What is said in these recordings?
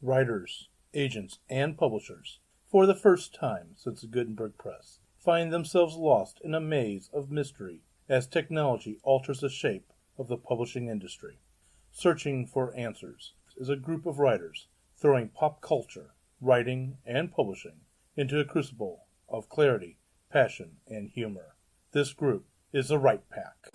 writers, agents, and publishers, for the first time since the Gutenberg Press, find themselves lost in a maze of mystery as technology alters the shape of the publishing industry. Searching for Answers is a group of writers throwing pop culture, writing, and publishing into a crucible of clarity, passion, and humor. This group is the Write Pack.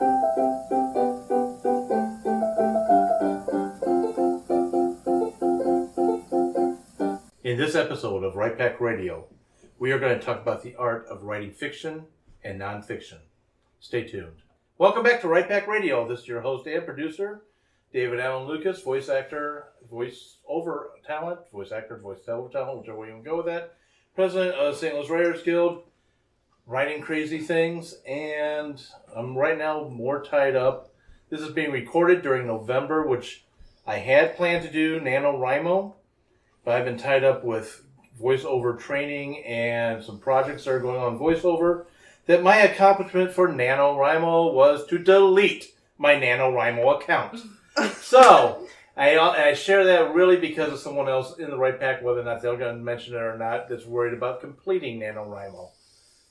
In this episode of Write Pack Radio, we are going to talk about the art of writing fiction and nonfiction. Stay tuned. Welcome back to Write Pack Radio. This is your host and producer, David Allen Lucas, voice actor, voice-over talent, whichever way you want to go with that. President of St. Louis Writers Guild, writing crazy things, and I'm right now more tied up. This is being recorded during November, which I had planned to do NaNoWriMo, but I've been tied up with voiceover training and some projects that are going on voiceover, that my accomplishment for NaNoWriMo was to delete my NaNoWriMo account. So, I share that really because of someone else in the Write Pack, whether or not they're going to mention it or not, that's worried about completing NaNoWriMo.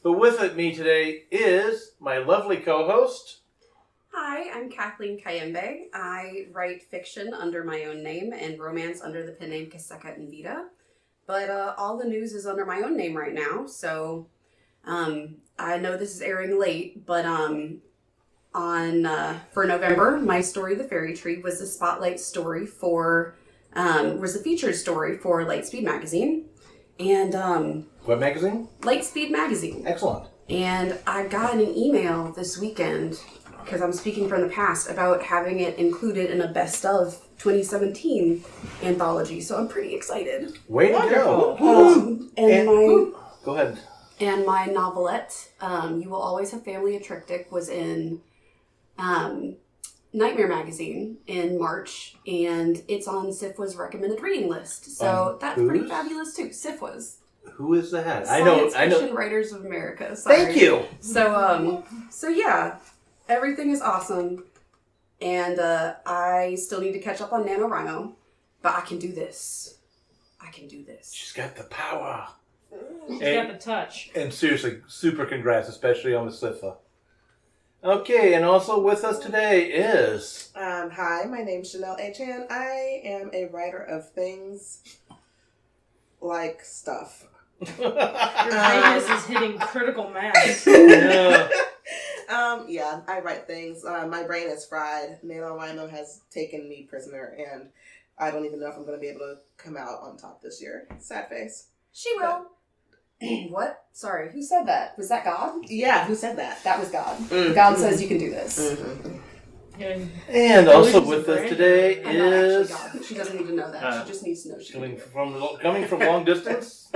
But with me today is my lovely co-host. Hi, I'm Kathleen Kayembe. I write fiction under my own name and romance under the pen name Kaseka Invita. But all the news is under my own name right now, so I know this is airing late, but for November, my story, The Fairy Tree, was the spotlight story was the featured story for Lightspeed Magazine. And What magazine? Lightspeed Magazine. Excellent. And I got an email this weekend, because I'm speaking from the past, about having it included in a Best of 2017 anthology. So I'm pretty excited. Way to go. Go ahead. And my novelette, You Will Always Have Family, a Triptych, was in Nightmare Magazine in March, and it's on SIFWA's recommended reading list. So that's pretty fabulous too. SIFWA's. Who is that? Science Fiction Writers of America. Sorry. Thank you. So yeah, everything is awesome, and I still need to catch up on NaNoWriMo, but I can do this. She's got the power. She's got the touch. And seriously, super congrats, especially on the SIFA. Okay, and also with us today is... Hi, my name's Chanel Achan. I am a writer of things like stuff. Your Vegas is hitting critical mass. Yeah. Yeah, I write things. My brain is fried. NaNoWriMo has taken me prisoner, and I don't even know if I'm going to be able to come out on top this year. Sad face. She will. What? Sorry, who said that? Was that God? Yeah, who said that? That was God. Mm-hmm. God says you can do this. Mm-hmm. And also with us today I'm not actually is... God. She doesn't need to know that. She just needs to know she can do it. Coming from long distance.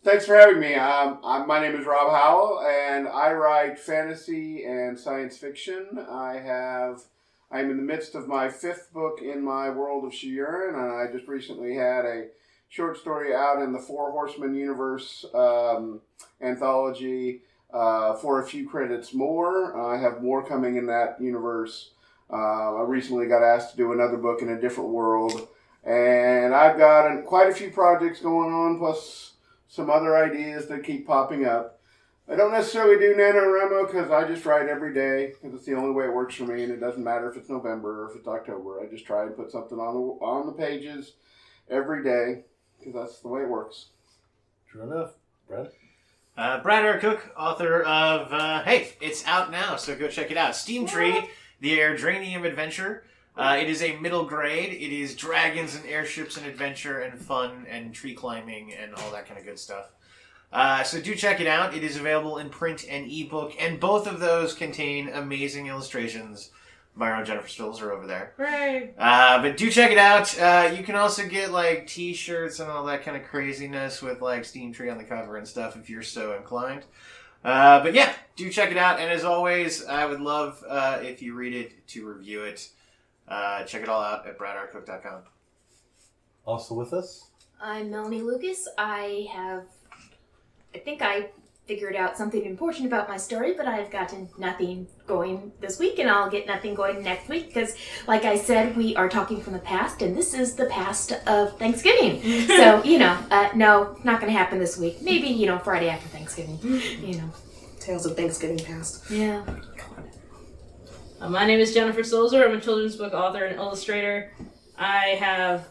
Thanks for having me. My name is Rob Howell, and I write fantasy and science fiction. I'm in the midst of my 5th book in my world of Shiurin, and I just recently had a short story out in the Four Horsemen universe anthology for a few credits more. I have more coming in that universe. I recently got asked to do another book in a different world, and I've got quite a few projects going on, plus some other ideas that keep popping up. I don't necessarily do NaNoWriMo because I just write every day, because it's the only way it works for me, and it doesn't matter if it's November or if it's October. I just try and put something on the pages every day, because that's the way it works. True enough. Brad? Brad R. Cook, author of, hey, it's out now, so go check it out. Steam Tree, the Airdranium Adventure. It is a middle grade. It is dragons and airships and adventure and fun and tree climbing and all that kind of good stuff. So do check it out. It is available in print and ebook, and both of those contain amazing illustrations by our own Jennifer Stilzer over there. Right. But do check it out. You can also get like t-shirts and all that kind of craziness with like Steam Tree on the cover and stuff if you're so inclined. But yeah, do check it out. And as always, I would love if you read it to review it. Check it all out at bradarcook.com. Also with us? I'm Melanie Lucas. I think I figured out something important about my story, but I've gotten nothing going this week, and I'll get nothing going next week because, like I said, we are talking from the past, and this is the past of Thanksgiving. So, no, not going to happen this week. Maybe, Friday after Thanksgiving, Tales of Thanksgiving past. Yeah. My name is Jennifer Solzer. I'm a children's book author and illustrator. I have,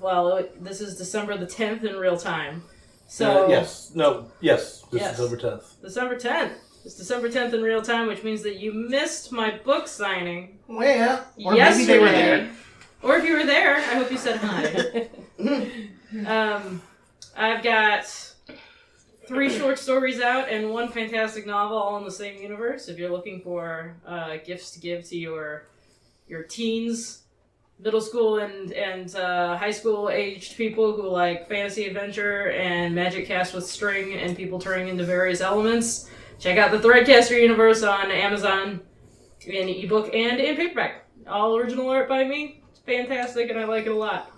this is December the 10th in real time. So yes. This is Yes. December 10th. December 10th. It's December 10th in real time, which means that you missed my book signing. Well, or yesterday. maybe they were there. Or if you were there, I hope you said hi. I've got 3 short stories out and 1 fantastic novel, all in the same universe. If you're looking for gifts to give to your teens, middle school and high school aged people who like fantasy adventure and magic cast with string and people turning into various elements, check out the Threadcaster universe on Amazon in ebook and in paperback. All original art by me. It's fantastic and I like it a lot.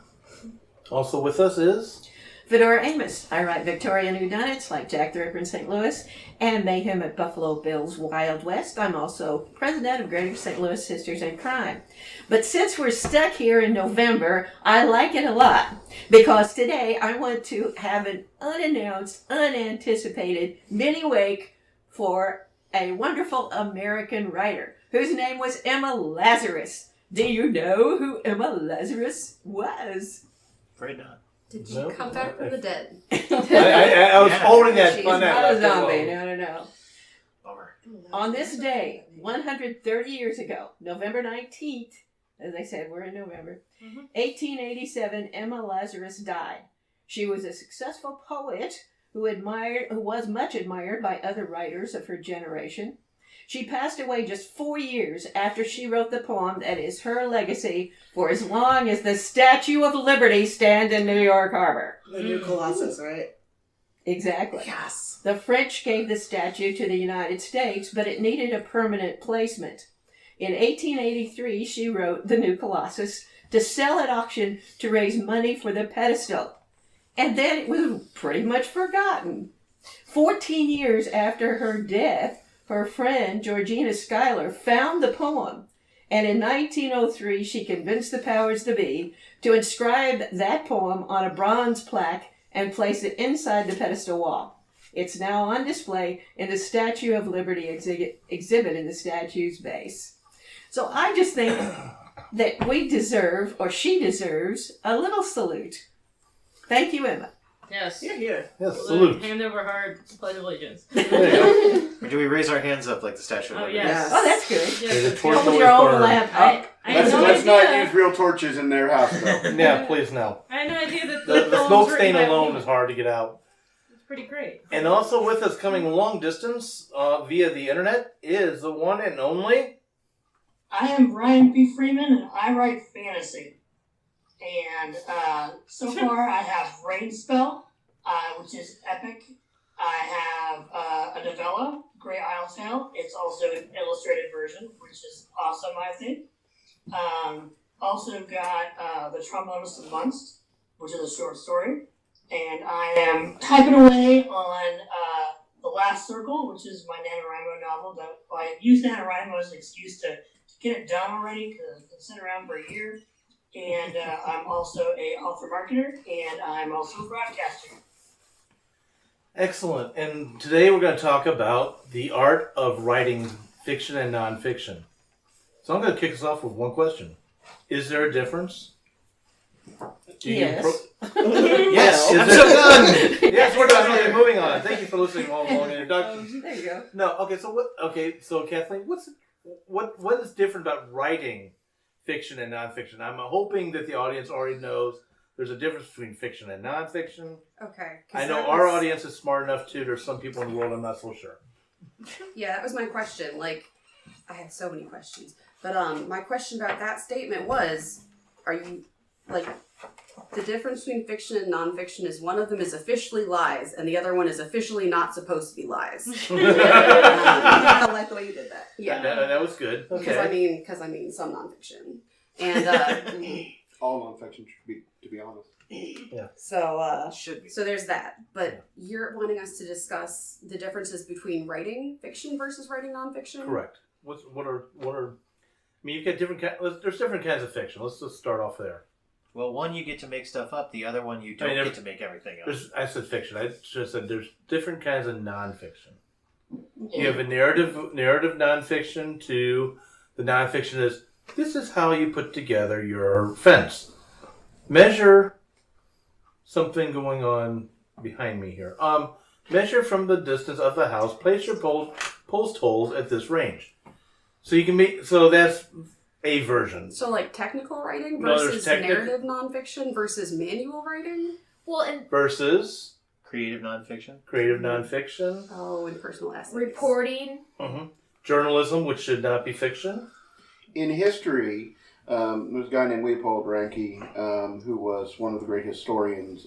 Also with us is... Fedora Amos. I write Victorian whodunits like Jack the Ripper in St. Louis and Mayhem at Buffalo Bill's Wild West. I'm also president of Greater St. Louis Sisters in Crime. But since we're stuck here in November, I like it a lot because today I want to have an unannounced, unanticipated mini wake for a wonderful American writer whose name was Emma Lazarus. Do you know who Emma Lazarus was? Afraid not. Did you come back from the dead? I was holding that She's fun Not out. a zombie, no. Bummer. On this day, 130 years ago, November 19th, as I said, we're in November, 1887, Emma Lazarus died. She was a successful poet who was much admired by other writers of her generation. She passed away just 4 years after she wrote the poem that is her legacy for as long as the Statue of Liberty stands in New York Harbor. The new Colossus, right? Exactly. Yes. The French gave the statue to the United States, but it needed a permanent placement. In 1883, she wrote The New Colossus to sell at auction to raise money for the pedestal. And then it was pretty much forgotten. 14 years after her death, her friend, Georgina Schuyler, found the poem, and in 1903 she convinced the powers that be to inscribe that poem on a bronze plaque and place it inside the pedestal wall. It's now on display in the Statue of Liberty exhibit in the statue's base. So I just think that we deserve, or she deserves, a little salute. Thank you, Emma. Yes. Here. Yes, salute. Hand over heart, pledge allegiance. There you go. Or do we raise our hands up like the Statue of Oh, Liberty? yes. Oh, that's good. Yes, There's a yes, torch yes. Hold always your own burned. lamp I up. I had Let's, no let's not idea. use real torches in their house, though. Yeah, please no. I had no idea that The poem's smoke written stain by a alone woman. is hard to get out. It's pretty great. And also with us coming long distance via the internet is the one and only... I am Brian P. Freeman, and I write fantasy. And so far, I have Rain Spell, which is epic. I have a novella, Grey Isle Tale. It's also an illustrated version, which is awesome, I think. Also got The Trombonist of Munst, which is a short story. And I am typing away on The Last Circle, which is my NaNoWriMo novel. That I used NaNoWriMo as an excuse to get it done already because it's been sitting around for a year. And I'm also a author marketer, and I'm also a broadcaster. Excellent. And today we're going to talk about the art of writing fiction and nonfiction. So I'm going to kick us off with one question. Is there a difference? Do you Yes. Yes, Is I'm there- so done. Yes, we're done. Okay, moving on. Thank you for listening to all long introductions. There you go. No, okay. So what? Okay, so Kathleen, what is different about writing fiction and nonfiction? I'm hoping that the audience already knows there's a difference between fiction and nonfiction. Okay. 'cause I know that our was- audience is smart enough too. There's some people in the world I'm not so sure. Yeah, that was my question. Like, I had so many questions. But my question about that statement was, are you, like, the difference between fiction and nonfiction is one of them is officially lies, and the other one is officially not supposed to be lies. I like the way you did that. Yeah. That was good. Because Okay. I mean some nonfiction. And All nonfiction should be, to be honest. So, Should be. so there's that. But you're wanting us to discuss the differences between writing fiction versus writing nonfiction? Correct. What are? I mean, you've got there's different kinds of fiction. Let's just start off there. Well, one you get to make stuff up. The other one you don't get to make everything up. I said fiction. I just said there's different kinds of nonfiction. You have a narrative nonfiction to the nonfiction is this is how you put together your fence. Measure something going on behind me here. Measure from the distance of the house. Place your post holes at this range. So you can make. So that's a version. So like technical writing No, there's versus narrative nonfiction versus manual writing? Well, and Versus Creative nonfiction. creative nonfiction. Oh, and personal essays. reporting. Journalism, which should not be fiction. In history, there's a guy named Leopold Ranke, who was one of the great historians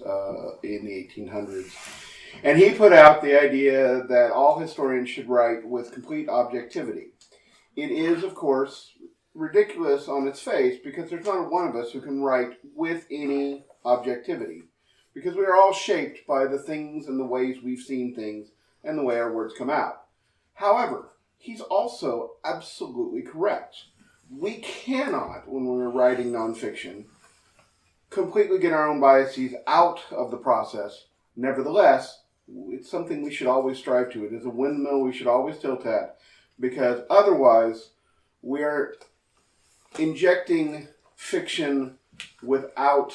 in the 1800s. And he put out the idea that all historians should write with complete objectivity. It is, of course, ridiculous on its face because there's not one of us who can write with any objectivity. Because we are all shaped by the things and the ways we've seen things and the way our words come out. However, he's also absolutely correct. We cannot, when we're writing nonfiction, completely get our own biases out of the process. Nevertheless, it's something we should always strive to. It is a windmill we should always tilt at, because otherwise we're injecting fiction without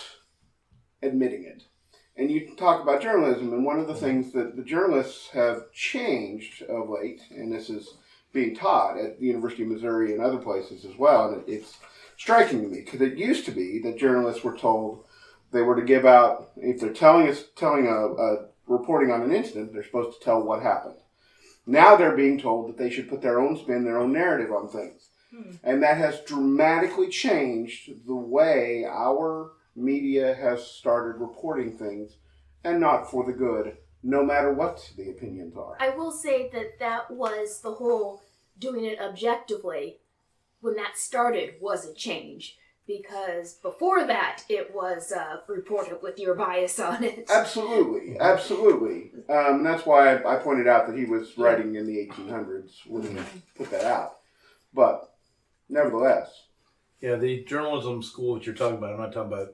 admitting it. And you talk about journalism, and one of the things that the journalists have changed of late, and this is being taught at the University of Missouri and other places as well, and it's striking to me, because it used to be that journalists were told they were to give out, if they're reporting on an incident, they're supposed to tell what happened. Now they're being told that they should put their own spin, their own narrative on things. And that has dramatically changed the way our media has started reporting things, and not for the good, no matter what the opinions are. I will say that was the whole doing it objectively. When that started was a change, because before that it was report it with your bias on it. Absolutely. And that's why I pointed out that he was writing in the 1800s when he put that out. But nevertheless. Yeah, the journalism school that you're talking about, I'm not talking about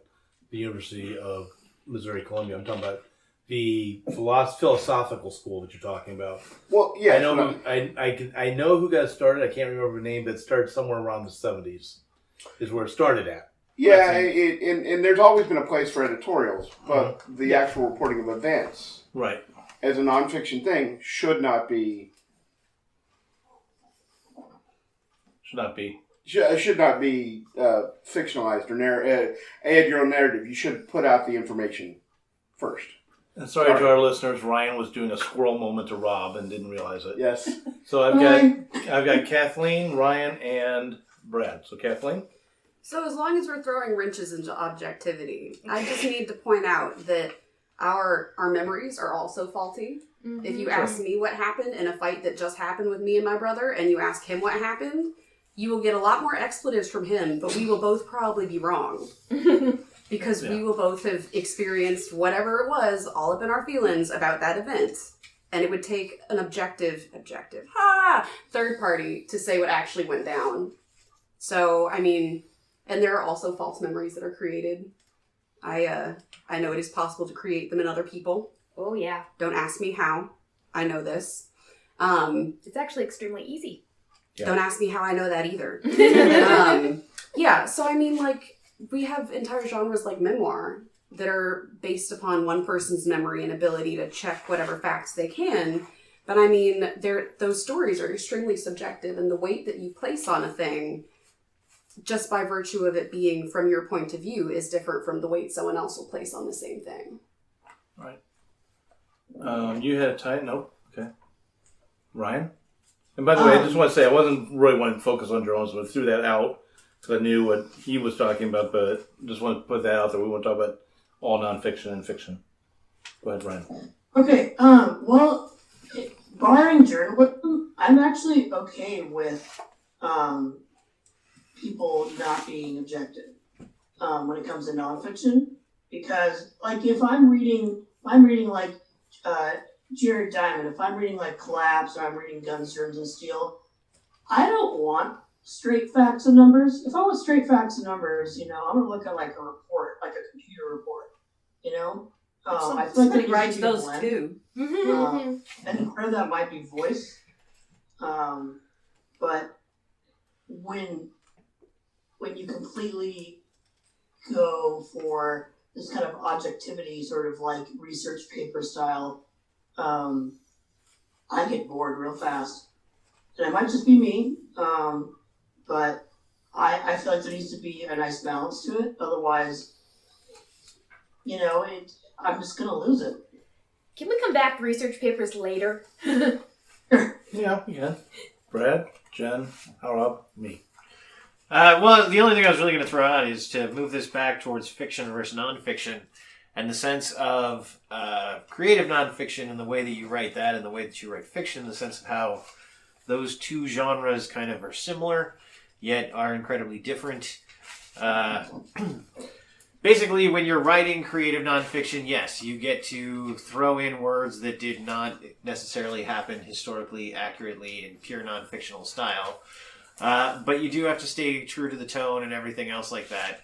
the University of Missouri Columbia. I'm talking about the philosophical school that you're talking about. Well, yeah, I know who got started. I can't remember the name, but it started somewhere around the 70s. Is where it started at. Yeah, and there's always been a place for editorials, but the actual reporting of events, right, as a nonfiction thing, should not be fictionalized or add your own narrative. You should put out the information first. And sorry to our listeners, Ryan was doing a squirrel moment to Rob and didn't realize it. Yes. So I've got Kathleen, Ryan, and Brad. So Kathleen? So as long as we're throwing wrenches into objectivity, I just need to point out that our memories are also faulty. Mm-hmm. If you ask me what happened in a fight that just happened with me and my brother, and you ask him what happened, you will get a lot more expletives from him, but we will both probably be wrong. Because we will both have experienced whatever it was, all up in our feelings about that event. And it would take an objective, third party to say what actually went down. So, I mean, and there are also false memories that are created. I know it is possible to create them in other people. Oh, yeah. Don't ask me how. I know this. It's actually extremely easy. Yeah. Don't ask me how I know that either. So I mean, like, we have entire genres like memoir that are based upon one person's memory and ability to check whatever facts they can. But I mean, those stories are extremely subjective, and the weight that you place on a thing, just by virtue of it being from your point of view, is different from the weight someone else will place on the same thing. Right. You had a tie? Nope. Okay. Ryan? And by the way, I just want to say, I wasn't really wanting to focus on journalism, but I threw that out because I knew what he was talking about, but just want to put that out there. We want to talk about all nonfiction and fiction. Go ahead, Ryan. Okay, well, barring journalism, I'm actually okay with people not being objective when it comes to nonfiction, because like if I'm reading like Jared Diamond, if I'm reading like Collapse or I'm reading Guns, Germs, and Steel, I don't want straight facts and numbers. If I want straight facts and numbers, I'm gonna look at like a report, like a computer report. I feel like Somebody there writes should be a those blend. too. And part of that might be voice. But when you completely go for this kind of objectivity, sort of like research paper style, I get bored real fast. And it might just be me, but I feel like there needs to be a nice balance to it. Otherwise, I'm just going to lose it. Can we come back to research papers later? Yeah, we can. Brad, Jen, Rob, me. Well, the only thing I was really going to throw out is to move this back towards fiction versus nonfiction, and the sense of creative nonfiction and the way that you write that and the way that you write fiction, the sense of how those two genres kind of are similar, yet are incredibly different. Basically, when you're writing creative nonfiction, yes, you get to throw in words that did not necessarily happen historically accurately in pure nonfictional style. But you do have to stay true to the tone and everything else like that.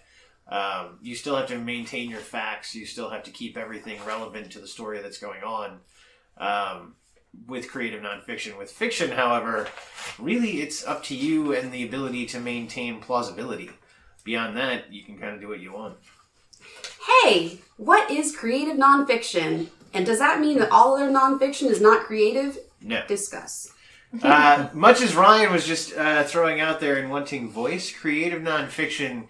You still have to maintain your facts. You still have to keep everything relevant to the story that's going on with creative nonfiction. With fiction, however, really it's up to you and the ability to maintain plausibility. Beyond that, you can kind of do what you want. Hey, what is creative nonfiction? And does that mean that all other nonfiction is not creative? No. Discuss. Much as Ryan was just throwing out there and wanting voice, creative nonfiction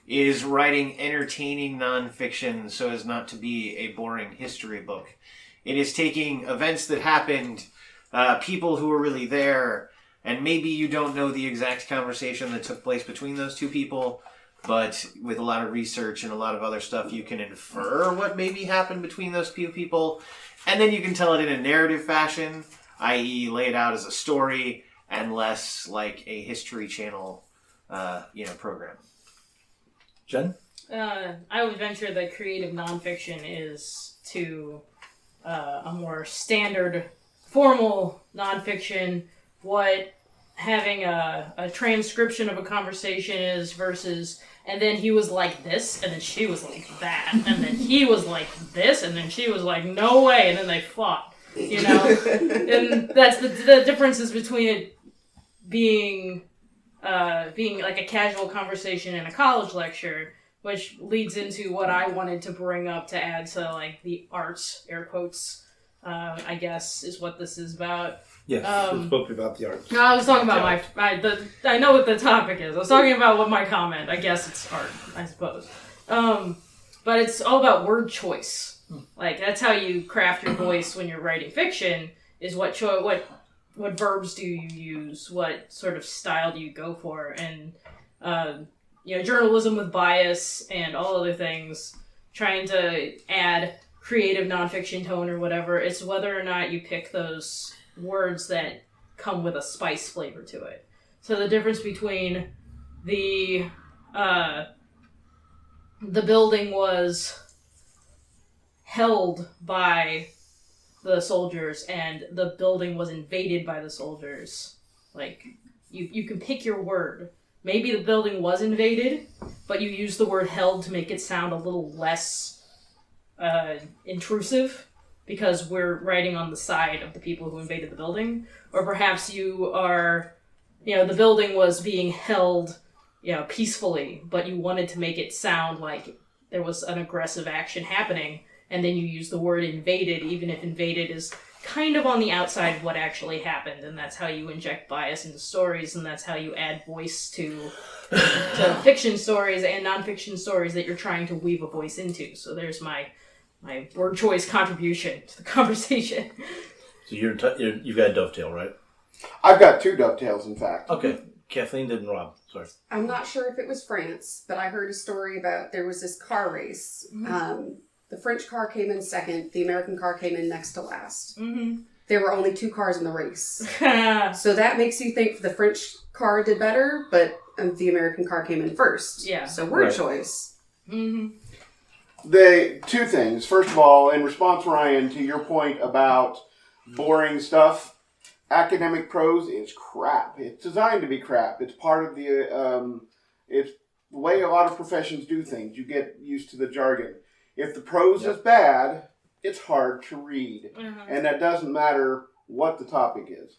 is writing entertaining nonfiction so as not to be a boring history book. It is taking events that happened, people who were really there, and maybe you don't know the exact conversation that took place between those two people, but with a lot of research and a lot of other stuff, you can infer what maybe happened between those few people, and then you can tell it in a narrative fashion, i.e. lay it out as a story, and less like a History Channel program. Jen? I would venture that creative nonfiction is to a more standard, formal nonfiction what having a transcription of a conversation is versus, and then he was like this, and then she was like that, and then he was like this, and then she was like, no way, and then they fought, And that's the differences between it being like a casual conversation in a college lecture, which leads into what I wanted to bring up to add to like the arts, air quotes, I guess is what this is about. Yes, it's supposed to be about the arts. No, I was talking about I know what the topic is. I was talking about what my comment. I guess it's art, I suppose. But it's all about word choice. Like that's how you craft your voice when you're writing fiction. Is what verbs do you use? What sort of style do you go for? And journalism with bias and all other things, trying to add creative nonfiction tone or whatever. It's whether or not you pick those words that come with a spice flavor to it. So the difference between the building was held by the soldiers and the building was invaded by the soldiers. Like, you can pick your word. Maybe the building was invaded, but you use the word held to make it sound a little less intrusive, because we're writing on the side of the people who invaded the building. Or perhaps you are, the building was being held, peacefully, but you wanted to make it sound like there was an aggressive action happening, and then you use the word invaded, even if invaded is kind of on the outside of what actually happened, and that's how you inject bias into stories, and that's how you add voice to fiction stories and nonfiction stories that you're trying to weave a voice into. So there's my word choice contribution to the conversation. So you've got a dovetail, right? I've got two dovetails, in fact. Okay. Kathleen didn't Rob. Sorry. I'm not sure if it was France, but I heard a story about there was this car race. Mm-hmm. The French car came in second. The American car came in next to last. Mm-hmm. There were only 2 cars in the race. So that makes you think the French car did better, but the American car came in first. Yeah. So word choice. Mm-hmm. Two things. First of all, in response, Ryan, to your point about boring stuff, academic prose is crap. It's designed to be crap. It's part of the it's the way a lot of professions do things. You get used to the jargon. If the prose is bad, it's hard to read. And that doesn't matter what the topic is.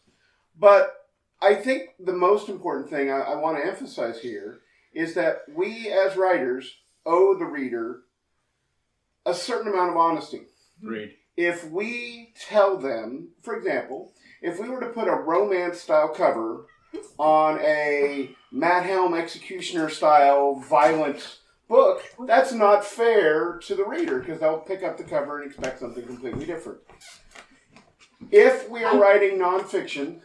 But I think the most important thing I want to emphasize here is that we as writers owe the reader a certain amount of honesty. Agreed. If we tell them, for example, if we were to put a romance-style cover on a Matt Helm executioner-style violent book, that's not fair to the reader because they'll pick up the cover and expect something completely different. If we are writing nonfiction,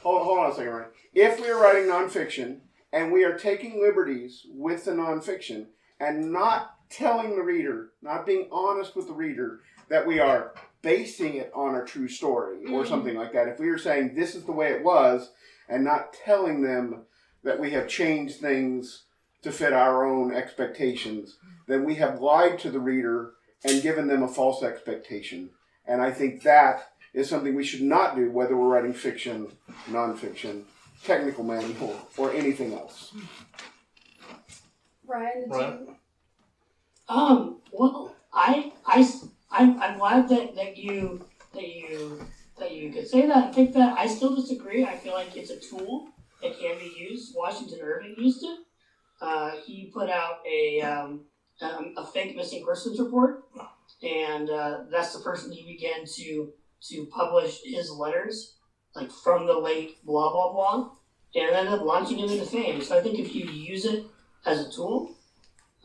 hold on a second, Ryan. If we are writing nonfiction and we are taking liberties with the nonfiction and not telling the reader, not being honest with the reader, that we are basing it on a true story or something like that. If we are saying this is the way it was and not telling them that we have changed things to fit our own expectations, then we have lied to the reader and given them a false expectation. And I think that is something we should not do, whether we're writing fiction, nonfiction, technical manual, or anything else. Ryan, did Ryan? you? Well, I'm glad that you could say that and think that. I still disagree. I feel like it's a tool that can be used. Washington Irving used it. He put out a fake missing persons report, and that's the person he began to publish his letters, like from the late blah blah blah, and ended up launching him into fame. So I think if you use it as a tool,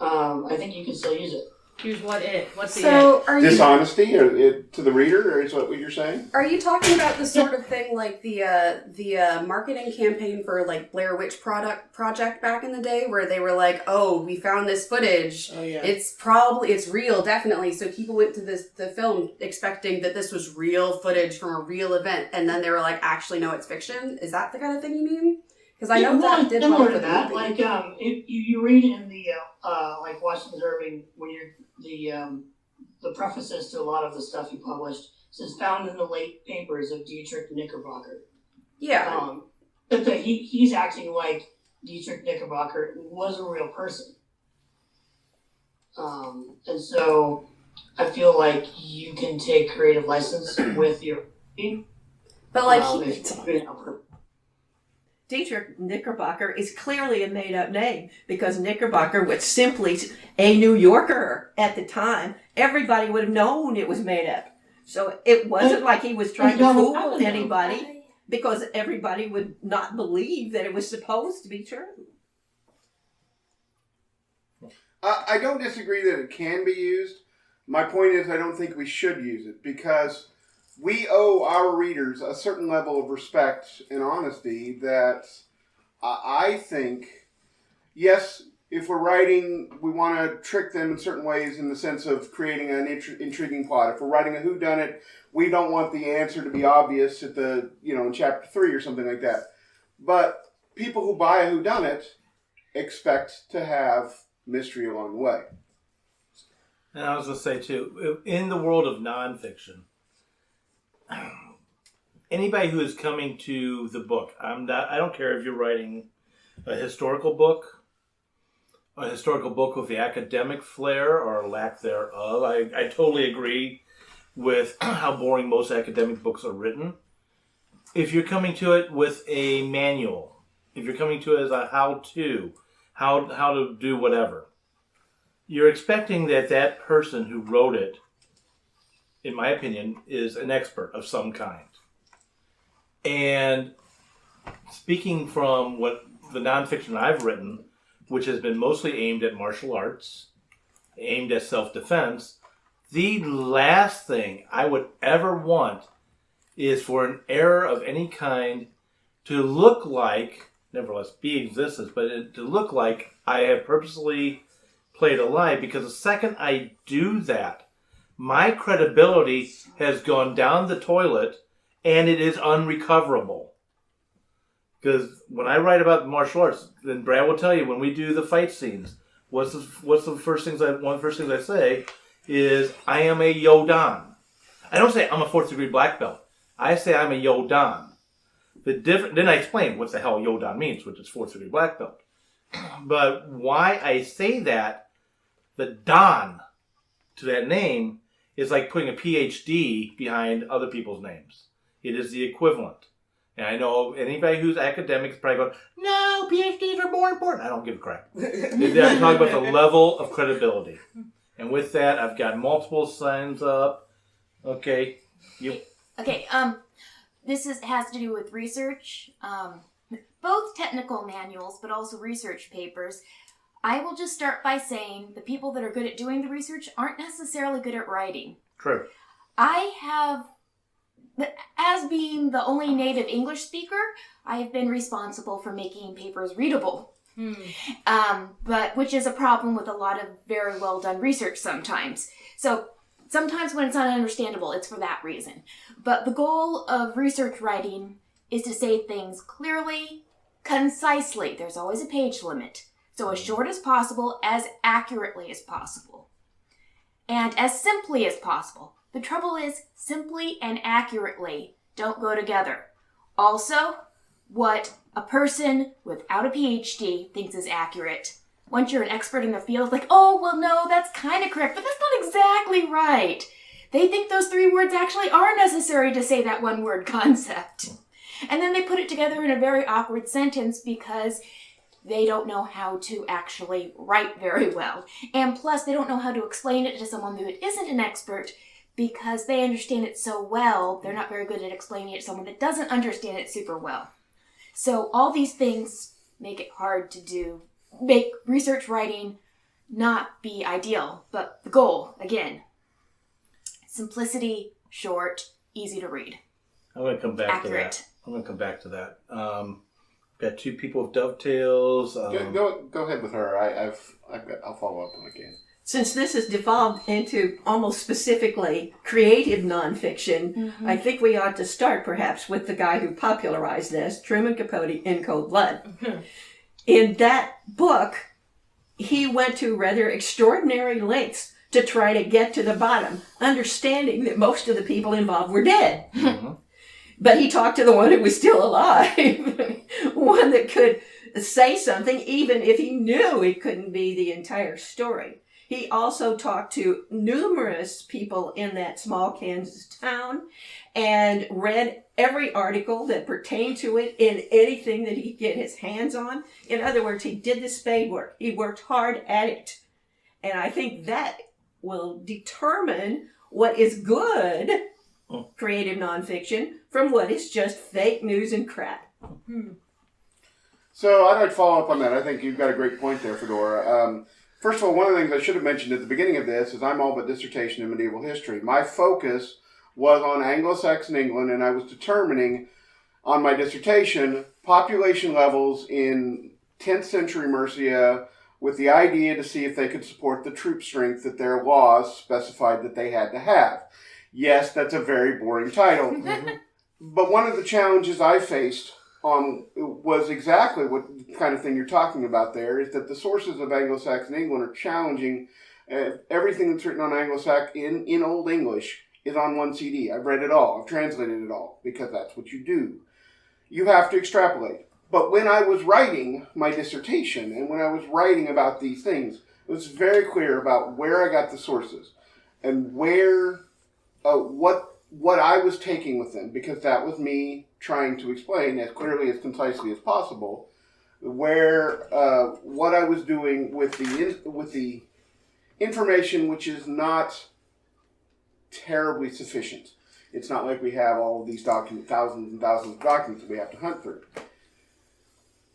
I think you can still use it. Use what it? What's the So are you Dishonesty to the reader, or is that what you're saying? are you talking about the sort of thing like the marketing campaign for like Blair Witch project back in the day, where they were like, oh, we found this footage. Oh yeah. It's real, definitely. So people went to the film expecting that this was real footage from a real event, and then they were like, actually, no, it's fiction. Is that the kind of thing you mean? Because I know that did similar help to with that. the movie. Like if you read in the like Washington Irving, when you're the prefaces to a lot of the stuff he published says found in the late papers of Dietrich Knickerbocker. Yeah. But that he's acting like Dietrich Knickerbocker was a real person. And so I feel like you can take creative license with your But like Dietrich Knickerbocker is clearly a made-up name because Knickerbocker was simply a New Yorker at the time. Everybody would have known it was made up. So it wasn't like he was trying to fool anybody because everybody would not believe that it was supposed to be true. I don't disagree that it can be used. My point is I don't think we should use it because we owe our readers a certain level of respect and honesty that I think, yes, if we're writing, we want to trick them in certain ways in the sense of creating an intriguing plot. If we're writing a whodunit, we don't want the answer to be obvious at in chapter 3 or something like that. But people who buy a whodunit expect to have mystery along the way. And I was going to say, too, in the world of nonfiction, anybody who is coming to the book, I don't care if you're writing a historical book with the academic flair or lack thereof. I totally agree with how boring most academic books are written. If you're coming to it with a manual, if you're coming to it as a how-to, how to do whatever, you're expecting that person who wrote it, in my opinion, is an expert of some kind. And speaking from what the nonfiction I've written, which has been mostly aimed at martial arts, aimed at self-defense, the last thing I would ever want is for an error of any kind to look like, nevertheless be existence, but to look like I have purposely played a lie, because the second I do that, my credibility has gone down the toilet and it is unrecoverable. Because when I write about martial arts, then Brad will tell you, when we do the fight scenes, one of the first things I say is I am a Yodan. I don't say I'm a 4th degree black belt. I say I'm a Yodan. Then I explain what the hell Yodan means, which is 4th degree black belt. But why I say that, the Dan to that name is like putting a PhD behind other people's names. It is the equivalent. And I know anybody who's academic is probably going, no, PhDs are more important. I don't give a crap. I'm talking about the level of credibility. And with that, I've got multiple signs up. Okay. Okay, this has to do with research, both technical manuals, but also research papers. I will just start by saying the people that are good at doing the research aren't necessarily good at writing. True. I have, as being the only native English speaker, I have been responsible for making papers readable. But which is a problem with a lot of very well done research sometimes. So sometimes when it's ununderstandable, it's for that reason. But the goal of research writing is to say things clearly, concisely. There's always a page limit. So as short as possible, as accurately as possible, and as simply as possible. The trouble is, simply and accurately don't go together. Also, what a person without a PhD thinks is accurate, once you're an expert in the field, like, oh, well, no, that's kind of correct, but that's not exactly right. They think those 3 words actually are necessary to say that 1-word concept. And then they put it together in a very awkward sentence because they don't know how to actually write very well. And plus, they don't know how to explain it to someone who isn't an expert because they understand it so well, they're not very good at explaining it to someone that doesn't understand it super well. So all these things make it hard to do, make research writing not be ideal, but the goal, again, simplicity, short, easy to read. I'm going to come back to that. Got 2 people with dovetails. Go ahead with her. I'll follow up when I can. Since this has devolved into almost specifically creative nonfiction, I think we ought to start perhaps with the guy who popularized this, Truman Capote, in Cold Blood. In that book, he went to rather extraordinary lengths to try to get to the bottom, understanding that most of the people involved were dead. But he talked to the one who was still alive, one that could say something even if he knew it couldn't be the entire story. He also talked to numerous people in that small Kansas town and read every article that pertained to it in anything that he could get his hands on. In other words, he did the spade work. He worked hard at it. And I think that will determine what is good creative nonfiction from what is just fake news and crap. So I'd like to follow up on that. I think you've got a great point there, Fedora. First of all, one of the things I should have mentioned at the beginning of this is I'm all but dissertation in medieval history. My focus was on Anglo-Saxon England, and I was determining on my dissertation population levels in 10th century Mercia with the idea to see if they could support the troop strength that their laws specified that they had to have. Yes, that's a very boring title. But one of the challenges I faced was exactly what kind of thing you're talking about there, is that the sources of Anglo-Saxon England are challenging. Everything that's written on Anglo-Saxon in Old English is on one CD. I've read it all. I've translated it all, because that's what you do. You have to extrapolate. But when I was writing my dissertation, and when I was writing about these things, it was very clear about where I got the sources and where, what I was taking with them, because that was me trying to explain as clearly, as concisely as possible, where what I was doing with the information, which is not terribly sufficient. It's not like we have all of these documents, thousands and thousands of documents that we have to hunt through.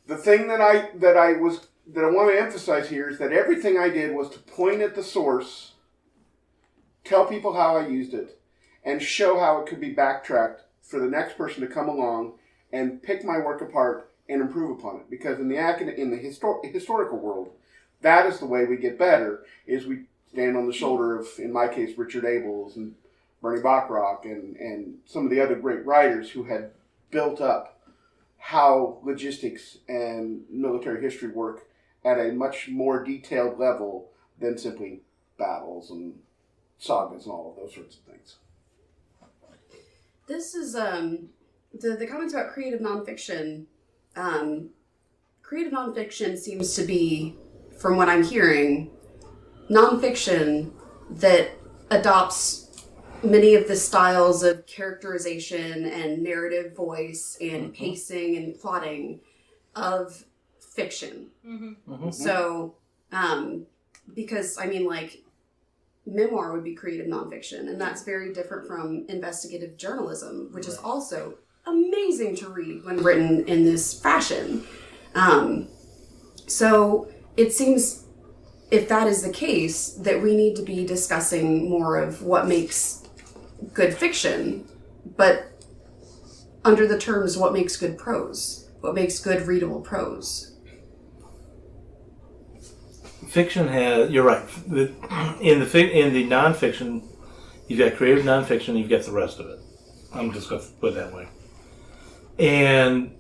The thing that I want to emphasize here is that everything I did was to point at the source, tell people how I used it, and show how it could be backtracked for the next person to come along and pick my work apart and improve upon it. Because in the historical world, that is the way we get better, is we stand on the shoulder of, in my case, Richard Abels and Bernie Bachrach and some of the other great writers who had built up how logistics and military history work at a much more detailed level than simply battles and sagas and all of those sorts of things. This is the comments about creative nonfiction. Creative nonfiction seems to be, from what I'm hearing, nonfiction that adopts many of the styles of characterization and narrative voice and pacing and plotting of fiction. So, because I mean, like, memoir would be creative nonfiction, and that's very different from investigative journalism, which is also amazing to read when written in this fashion. So it seems, if that is the case, that we need to be discussing more of what makes good fiction, but under the terms what makes good prose, what makes good readable prose. Fiction has, you're right. In the nonfiction, you've got creative nonfiction, you've got the rest of it. I'm just going to put it that way. And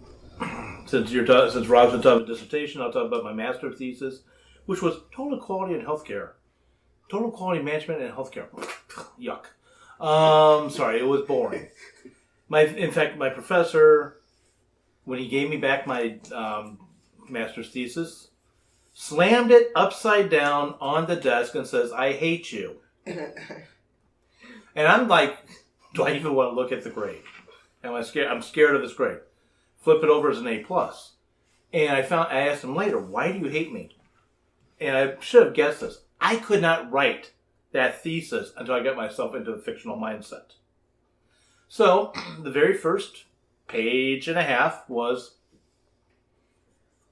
since Rob's been talking about dissertation, I'll talk about my master thesis, which was total quality in healthcare, total quality management in healthcare. Yuck. Sorry, it was boring. In fact, my professor, when he gave me back my master's thesis, slammed it upside down on the desk and says, "I hate you." And I'm like, do I even want to look at the grade? I'm scared of this grade. Flip it over as an A+. And I asked him later, "Why do you hate me?" And I should have guessed this. I could not write that thesis until I got myself into the fictional mindset. So the very first page and a half was,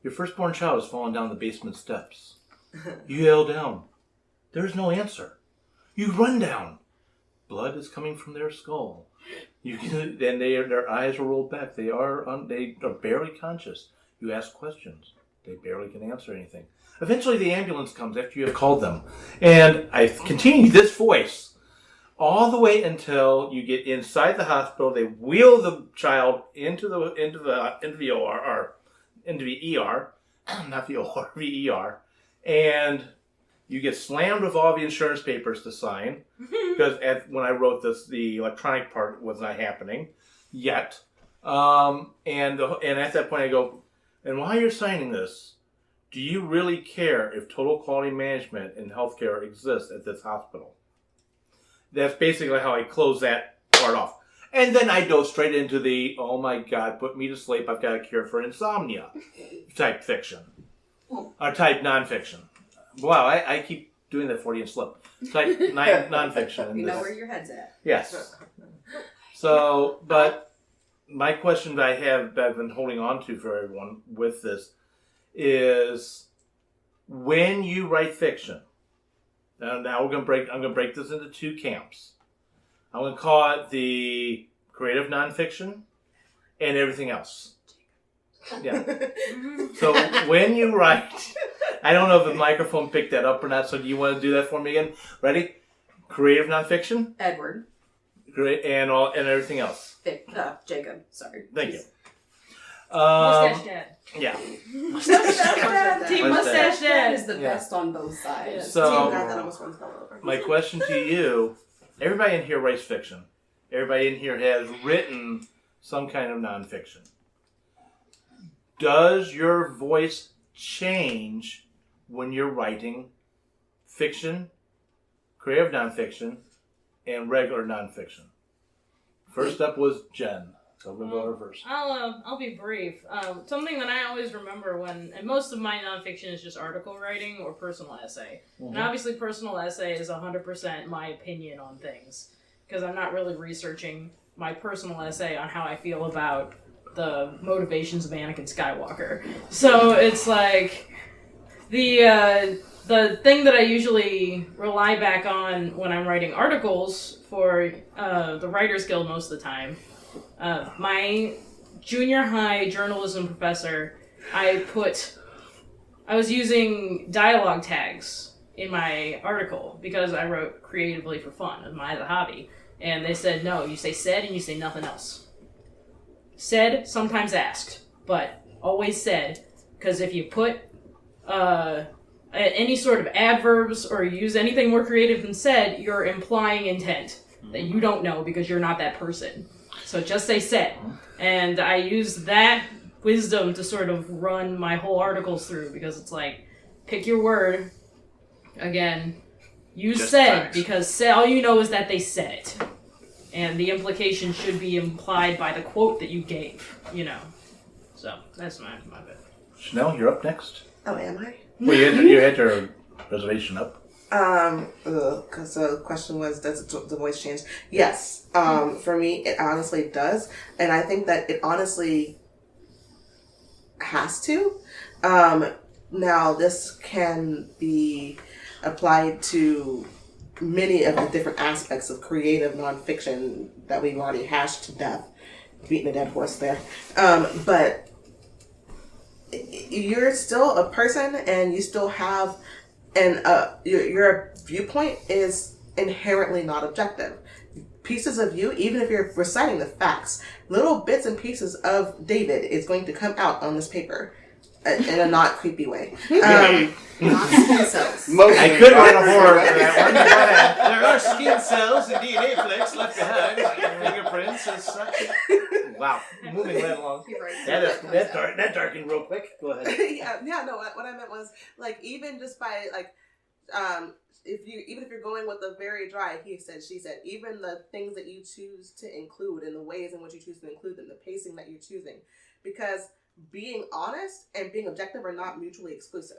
"Your firstborn child has fallen down the basement steps. You yell down. There's no answer. You run down. Blood is coming from their skull. Their eyes are rolled back. They are barely conscious. You ask questions. They barely can answer anything. Eventually the ambulance comes after you have called them." And I continue this voice all the way until you get inside the hospital. They wheel the child into the ER, not the OR, the ER, and you get slammed with all the insurance papers to sign, because when I wrote this, the electronic part was not happening yet. And at that point I go, "And while you're signing this, do you really care if total quality management in healthcare exists at this hospital?" That's basically how I close that part off. And then I dove straight into the, "Oh my God, put me to sleep, I've got a cure for insomnia" type fiction. Or type nonfiction. Wow, I keep doing that 40 and slip. Type nonfiction. You know where your head's at. Yes. So, but my question that I've been holding on to for everyone with this is, when you write fiction, now I'm going to break this into two camps. I'm going to call it the creative nonfiction and everything else. Yeah. So when you write, I don't know if the microphone picked that up or not, so do you want to do that for me again? Ready? Creative nonfiction? Edward. Great, and everything else. Jacob, sorry. Thank you. Mustache Dad. Yeah. Team Mustache Mustache That Dad. is the best on both sides. Yeah. So, Guy that almost runs all over. my question to you, everybody in here writes fiction. Everybody in here has written some kind of nonfiction. Does your voice change when you're writing fiction, creative nonfiction, and regular nonfiction? First up was Jen. So we'll go to her first. I'll be brief. Something that I always remember and most of my nonfiction is just article writing or personal essay. Mm-hmm. And obviously personal essay is 100% my opinion on things, because I'm not really researching my personal essay on how I feel about the motivations of Anakin Skywalker. So it's like the thing that I usually rely back on when I'm writing articles for the Writers Guild most of the time. My junior high journalism professor, I was using dialogue tags in my article because I wrote creatively for fun as a hobby. And they said, no, you say said and you say nothing else. Said, sometimes asked, but always said, because if you put any sort of adverbs or use anything more creative than said, you're implying intent that you don't know because you're not that person. So just say said. And I use that wisdom to sort of run my whole articles through, because it's like, pick your word. Again, use Just said, facts. because all you know is that they said it. And the implication should be implied by the quote that you gave, you know. So, that's my bit. Chanel, you're up next. Oh, am I? Well, you had your reservation up. Because the question was, does the voice change? Yes. For me, it honestly does. And I think that it honestly has to. Now, this can be applied to many of the different aspects of creative nonfiction that we've already hashed to death. Beating a dead horse there. But you're still a person, and you still have, and your viewpoint is inherently not objective. Pieces of you, even if you're reciting the facts, little bits and pieces of David is going to come out on this paper in a not creepy way. Not skin cells. I could write a horror for that one. Go ahead. There are skin cells and DNA flakes left behind, fingerprints as such. Wow. Moving right along. He writes That darkened real quick. Go ahead. No. What I meant was, like, even just by like, if you're going with the very dry, he said, she said, even the things that you choose to include and the ways in which you choose to include them, the pacing that you're choosing, because being honest and being objective are not mutually exclusive.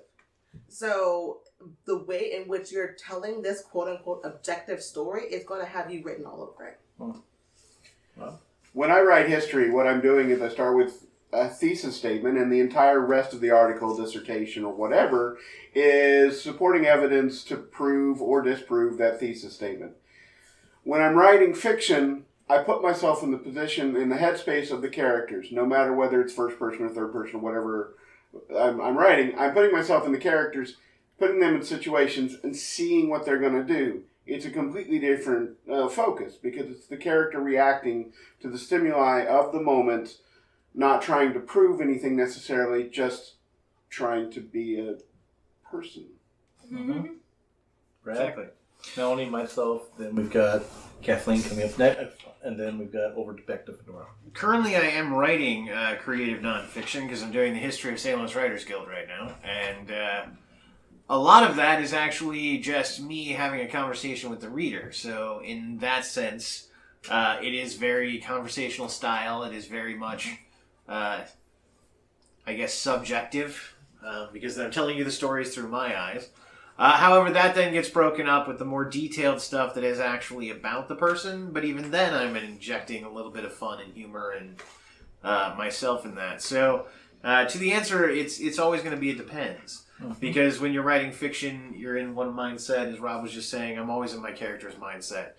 So the way in which you're telling this quote unquote objective story is going to have you written all over it. Well, When I write history, what I'm doing is I start with a thesis statement, and the entire rest of the article, dissertation, or whatever is supporting evidence to prove or disprove that thesis statement. When I'm writing fiction, I put myself in the position, in the headspace of the characters, no matter whether it's first person or third person, whatever I'm writing. I'm putting myself in the characters, putting them in situations, and seeing what they're going to do. It's a completely different focus, because it's the character reacting to the stimuli of the moment, not trying to prove anything necessarily, just trying to be a person. Mm-hmm. Exactly. Melanie, myself, then we've got Kathleen coming up next, and then we've got over to Beck to Fedora. Currently, I am writing creative nonfiction because I'm doing the history of Salem's Writers Guild right now, and a lot of that is actually just me having a conversation with the reader. So, in that sense, it is very conversational style. It is very much, I guess, subjective because I'm telling you the stories through my eyes. However, that then gets broken up with the more detailed stuff that is actually about the person. But even then, I'm injecting a little bit of fun and humor and myself in that. So, to the answer, it's always going to be it depends. Mm-hmm. Because when you're writing fiction, you're in one mindset. As Rob was just saying, I'm always in my character's mindset.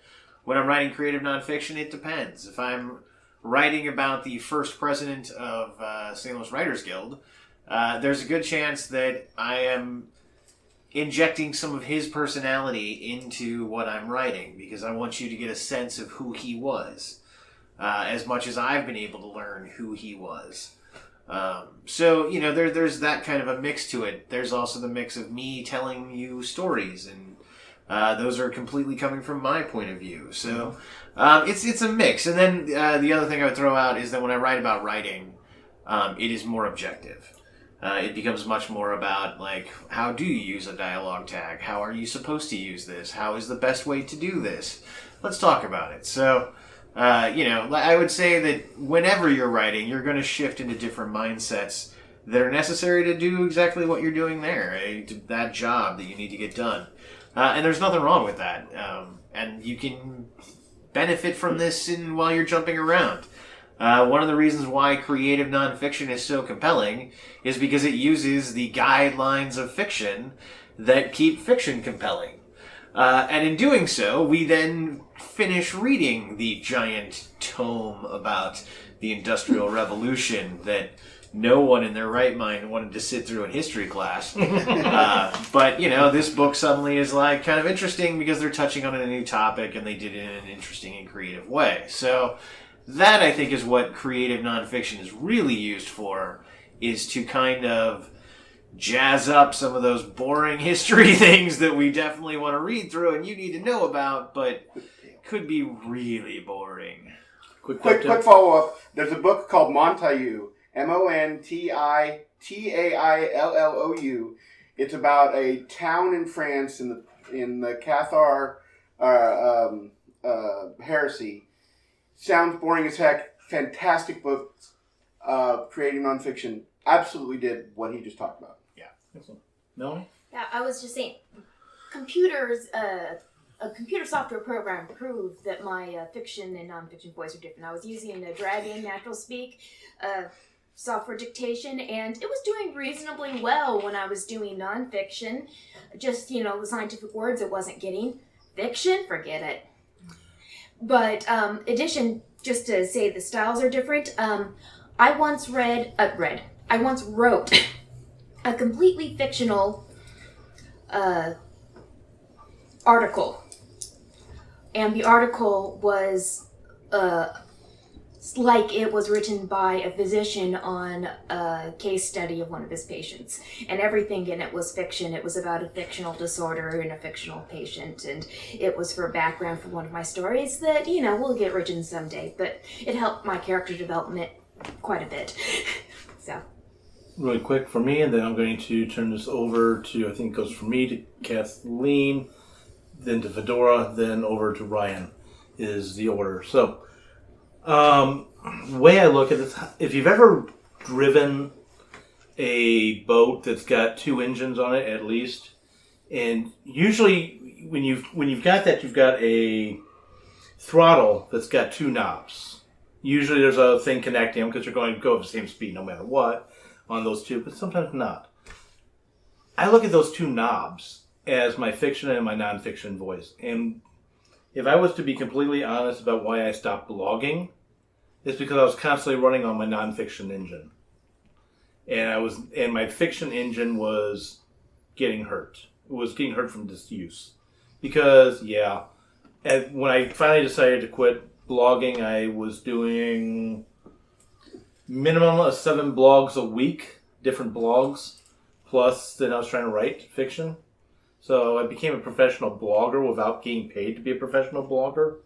When I'm writing creative nonfiction, it depends. If I'm writing about the first president of Salem's Writers Guild, there's a good chance that I am injecting some of his personality into what I'm writing, because I want you to get a sense of who he was, as much as I've been able to learn who he was. So, you know, there's that kind of a mix to it. There's also the mix of me telling you stories, and those are completely coming from my point of view. So it's a mix. And then the other thing I would throw out is that when I write about writing, it is more objective. It becomes much more about, like, how do you use a dialogue tag? How are you supposed to use this? How is the best way to do this? Let's talk about it. So, you know, I would say that whenever you're writing, you're going to shift into different mindsets that are necessary to do exactly what you're doing there, that job that you need to get done. And there's nothing wrong with that. And you can benefit from this while you're jumping around. One of the reasons why creative nonfiction is so compelling is because it uses the guidelines of fiction that keep fiction compelling. And in doing so, we then finish reading the giant tome about the Industrial Revolution that no one in their right mind wanted to sit through in history class. But, you know, this book suddenly is, like, kind of interesting because they're touching on a new topic and they did it in an interesting and creative way. So that, I think, is what creative nonfiction is really used for, is to kind of jazz up some of those boring history things that we definitely want to read through and you need to know about, but could be really boring. Quick follow-up. There's a book called Montaillou, Montaillou. It's about a town in France in the Cathar heresy. Sounds boring as heck. Fantastic book. Creating Nonfiction absolutely did what he just talked about. Yeah. Excellent. Melanie? Yeah, I was just saying, computers, a computer software program proved that my fiction and nonfiction voice are different. I was using a Dragon Natural Speak software dictation, and it was doing reasonably well when I was doing nonfiction. Just, the scientific words it wasn't getting. Fiction, forget it. But addition, just to say the styles are different, I once wrote a completely fictional article. And the article was like it was written by a physician on a case study of one of his patients. And everything in it was fiction. It was about a fictional disorder and a fictional patient. And it was for background for one of my stories that, will get written someday. But it helped my character development quite a bit. So. Really quick for me, and then I'm going to turn this over to, I think it goes from me to Kathleen, then to Fedora, then over to Ryan is the order. So, the way I look at this, if you've ever driven a boat that's got 2 engines on it at least, and usually when you've got that, you've got a throttle that's got 2 knobs. Usually there's a thing connecting them because you're going to go at the same speed no matter what on those 2, but sometimes not. I look at those 2 knobs as my fiction and my nonfiction voice. And if I was to be completely honest about why I stopped blogging, it's because I was constantly running on my nonfiction engine. And my fiction engine was getting hurt. It was getting hurt from disuse. Because, when I finally decided to quit blogging, I was doing minimum of 7 blogs a week, different blogs, plus then I was trying to write fiction. So I became a professional blogger without getting paid to be a professional blogger.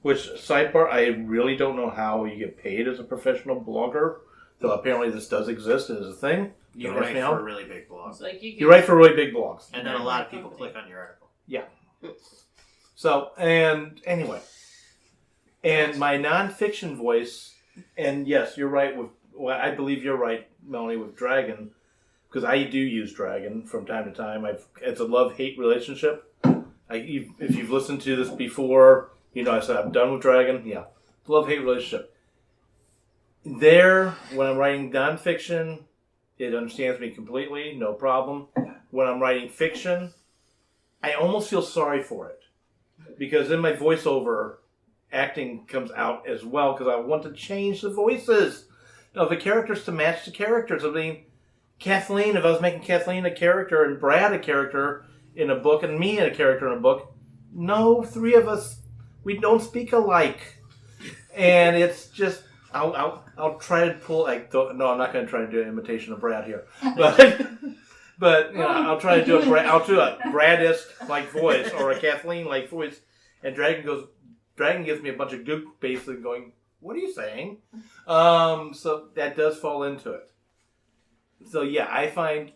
Which, sidebar, I really don't know how you get paid as a professional blogger, though apparently this does exist and is a thing. You write for a really big blog. You write for really big blogs. And then a lot of people click on your article. Yeah. So, and anyway. And my nonfiction voice, and yes, you're right I believe you're right, Melanie, with Dragon, because I do use Dragon from time to time. It's a love-hate relationship. If you've listened to this before, I said I'm done with Dragon. Yeah. Love-hate relationship. There, when I'm writing nonfiction, it understands me completely, no problem. When I'm writing fiction, I almost feel sorry for it. Because in my voiceover, acting comes out as well, because I want to change the voices of the characters to match the characters. I mean, Kathleen, if I was making Kathleen a character and Brad a character in a book and me a character in a book, no 3 of us, we don't speak alike. And it's just, I'll try to pull, no, I'm not going to try to do an imitation of Brad here. But I'll try to do a Brad-esque like voice or a Kathleen like voice. And Dragon gives me a bunch of goop basically going, what are you saying? So that does fall into it. So yeah, I find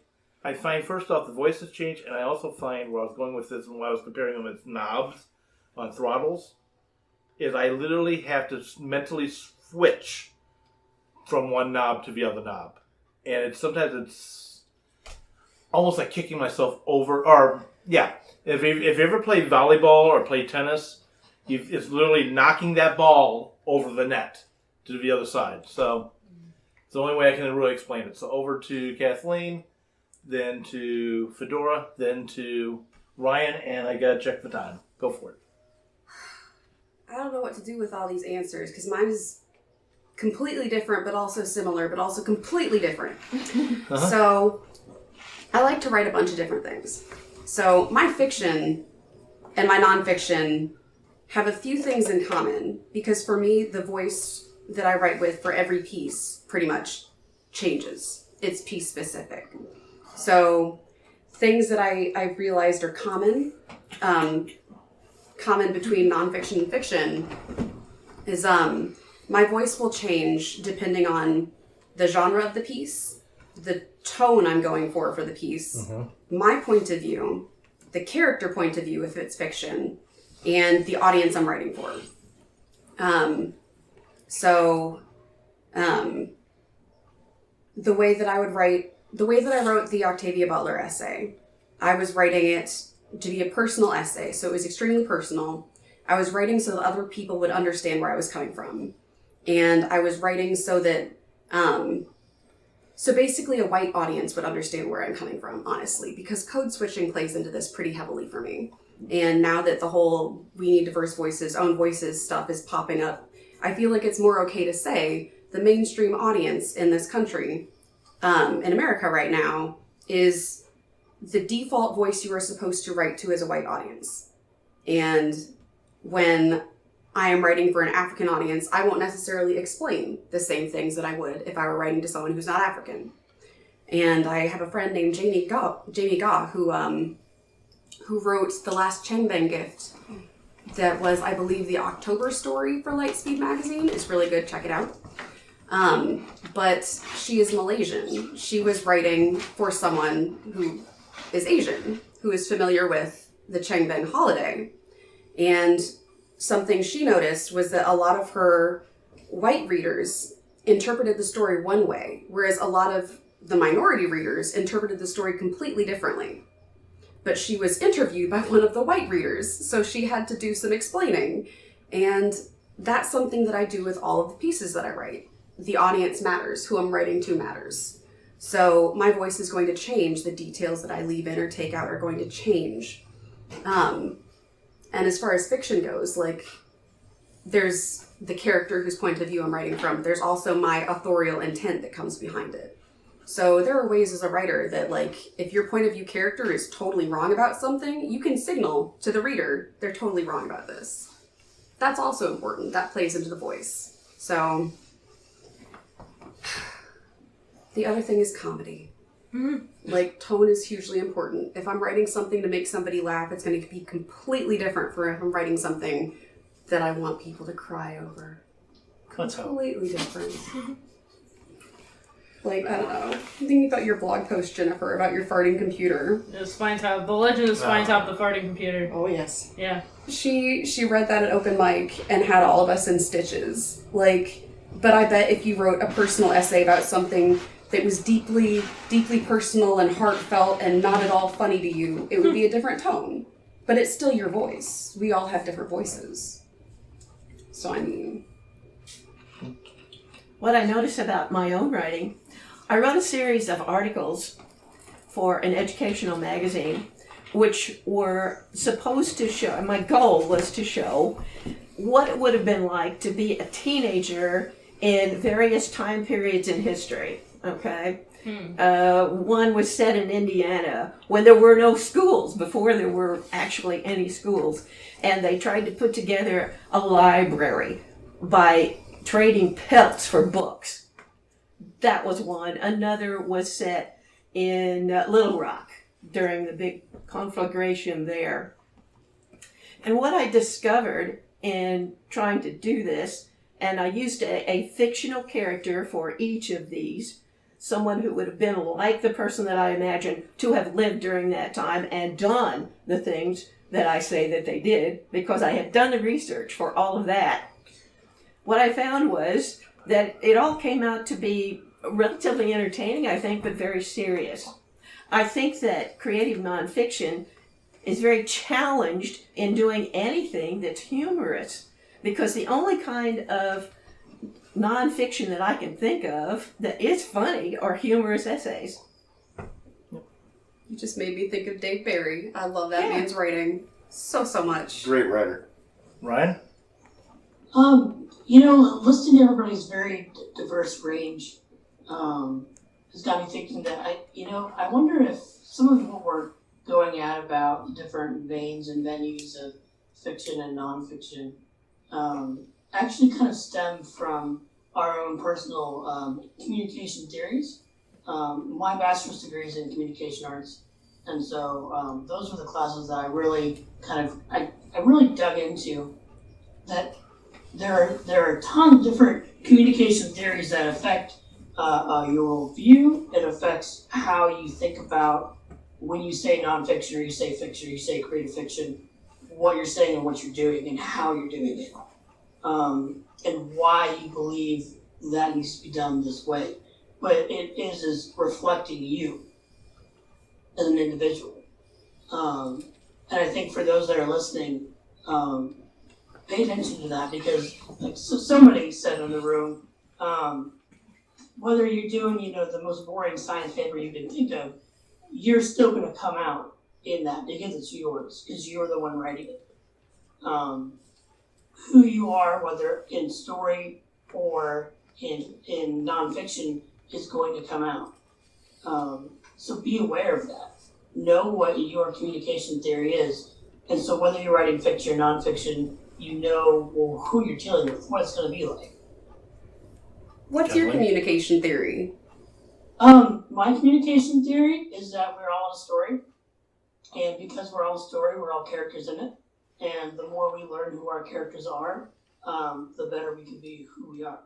first off the voices change, and I also find where I was going with this and why I was comparing them as knobs on throttles, is I literally have to mentally switch from one knob to the other knob. And sometimes it's almost like kicking myself over, or yeah, if you ever play volleyball or play tennis, it's literally knocking that ball over the net to the other side. So it's the only way I can really explain it. So over to Kathleen, then to Fedora, then to Ryan, and I gotta check the time. Go for it. I don't know what to do with all these answers, because mine is completely different, but also similar, but also completely different. So I like to write a bunch of different things. So my fiction and my nonfiction have a few things in common, because for me, the voice that I write with for every piece pretty much changes. It's piece specific. So things that I realized are common between nonfiction and fiction is my voice will change depending on the genre of the piece, the tone I'm going for the piece, my point of view, the character point of view if it's fiction, and the audience I'm writing for. The way that I wrote the Octavia Butler essay, I was writing it to be a personal essay, so it was extremely personal. I was writing so that other people would understand where I was coming from. And I was writing so that, so basically a white audience would understand where I'm coming from, honestly, because code switching plays into this pretty heavily for me. And now that the whole we need diverse voices, own voices stuff is popping up, I feel like it's more okay to say the mainstream audience in this country, in America right now, is the default voice you are supposed to write to as a white audience. And when I am writing for an African audience, I won't necessarily explain the same things that I would if I were writing to someone who's not African. And I have a friend named Jamie Gaw, who wrote The Last Changbang Gift. That was, I believe, the October story for Lightspeed magazine. It's really good, check it out. But she is Malaysian. She was writing for someone who is Asian, who is familiar with the Changbang holiday. And something she noticed was that a lot of her white readers interpreted the story one way, whereas a lot of the minority readers interpreted the story completely differently. But she was interviewed by one of the white readers, so she had to do some explaining. And that's something that I do with all of the pieces that I write. The audience matters, who I'm writing to matters. So my voice is going to change, the details that I leave in or take out are going to change. And as far as fiction goes, like, there's the character whose point of view I'm writing from. There's also my authorial intent that comes behind it. So there are ways as a writer that, like, if your point of view character is totally wrong about something, you can signal to the reader, they're totally wrong about this. That's also important. That plays into the voice. So the other thing is comedy. Like, tone is hugely important. If I'm writing something to make somebody laugh, it's going to be completely different from if I'm writing something that I want people to cry over. Completely different. Like, I don't know. I'm thinking about your blog post, Jennifer, about your farting computer. The Legend of Spinetop, the farting computer. Oh, yes. Yeah. She read that at open mic and had all of us in stitches. Like, but I bet if you wrote a personal essay about something that was deeply, deeply personal and heartfelt and not at all funny to you, it would be a different tone. But it's still your voice. We all have different voices. So, I mean... What I notice about my own writing, I wrote a series of articles for an educational magazine, which were supposed to show, my goal was to show what it would have been like to be a teenager in various time periods in history, okay? One was set in Indiana when there were no schools, before there were actually any schools, and they tried to put together a library by trading pelts for books. That was one. Another was set in Little Rock during the big conflagration there. And what I discovered in trying to do this, and I used a fictional character for each of these, someone who would have been like the person that I imagine to have lived during that time and done the things that I say that they did, because I had done the research for all of that. What I found was that it all came out to be relatively entertaining, I think, but very serious. I think that creative nonfiction is very challenged in doing anything that's humorous, because the only kind of nonfiction that I can think of that is funny are humorous essays. You just made me think of Dave Barry. I love that man's writing so much. Great writer. Ryan? Listening to everybody's very diverse range has got me thinking that I wonder if some of what we're going at about different veins and venues of fiction and nonfiction actually kind of stem from our own personal communication theories. My bachelor's degree is in communication arts, and so those were the classes that I really I really dug into. That there are a ton of different communication theories that affect your view. It affects how you think about when you say nonfiction or you say fiction or you say creative fiction, what you're saying and what you're doing and how you're doing it, and why you believe that needs to be done this way. But it is reflecting you as an individual. And I think for those that are listening, pay attention to that, because somebody said in the room, whether you're doing, the most boring science paper you can think of, you're still going to come out in that because it's yours, because you're the one writing it. Who you are, whether in story or in nonfiction, is going to come out. So be aware of that. Know what your communication theory is. And so whether you're writing fiction or nonfiction, you know who you're dealing with, what it's going to be like. What's your communication theory? My communication theory is that we're all in a story. And because we're all a story, we're all characters in it. And the more we learn who our characters are, the better we can be who we are.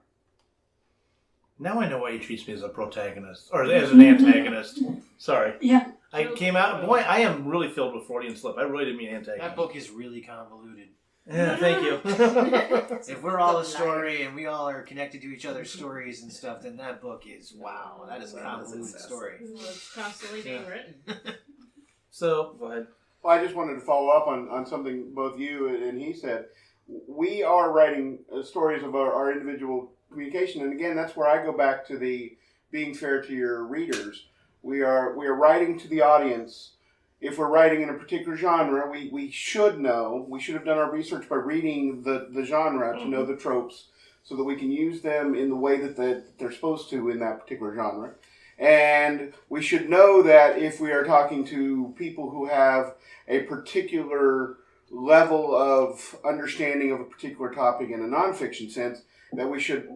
Now I know why he treats me as a protagonist, or as an antagonist. Sorry. Yeah. I came out, boy, I am really filled with Freudian slip. I really didn't mean antagonist. That book is really convoluted. Yeah, thank you. If we're all a story and we all are connected to each other's stories and stuff, then that book is, wow, that is a convoluted story. Well, it's constantly being written. So, go ahead. Well, I just wanted to follow up on something both you and he said. We are writing stories of our individual communication, and again, that's where I go back to the being fair to your readers. We are writing to the audience. If we're writing in a particular genre, we should know. We should have done our research by reading the genre to know the tropes, so that we can use them in the way that they're supposed to in that particular genre. And we should know that if we are talking to people who have a particular level of understanding of a particular topic in a nonfiction sense, that we should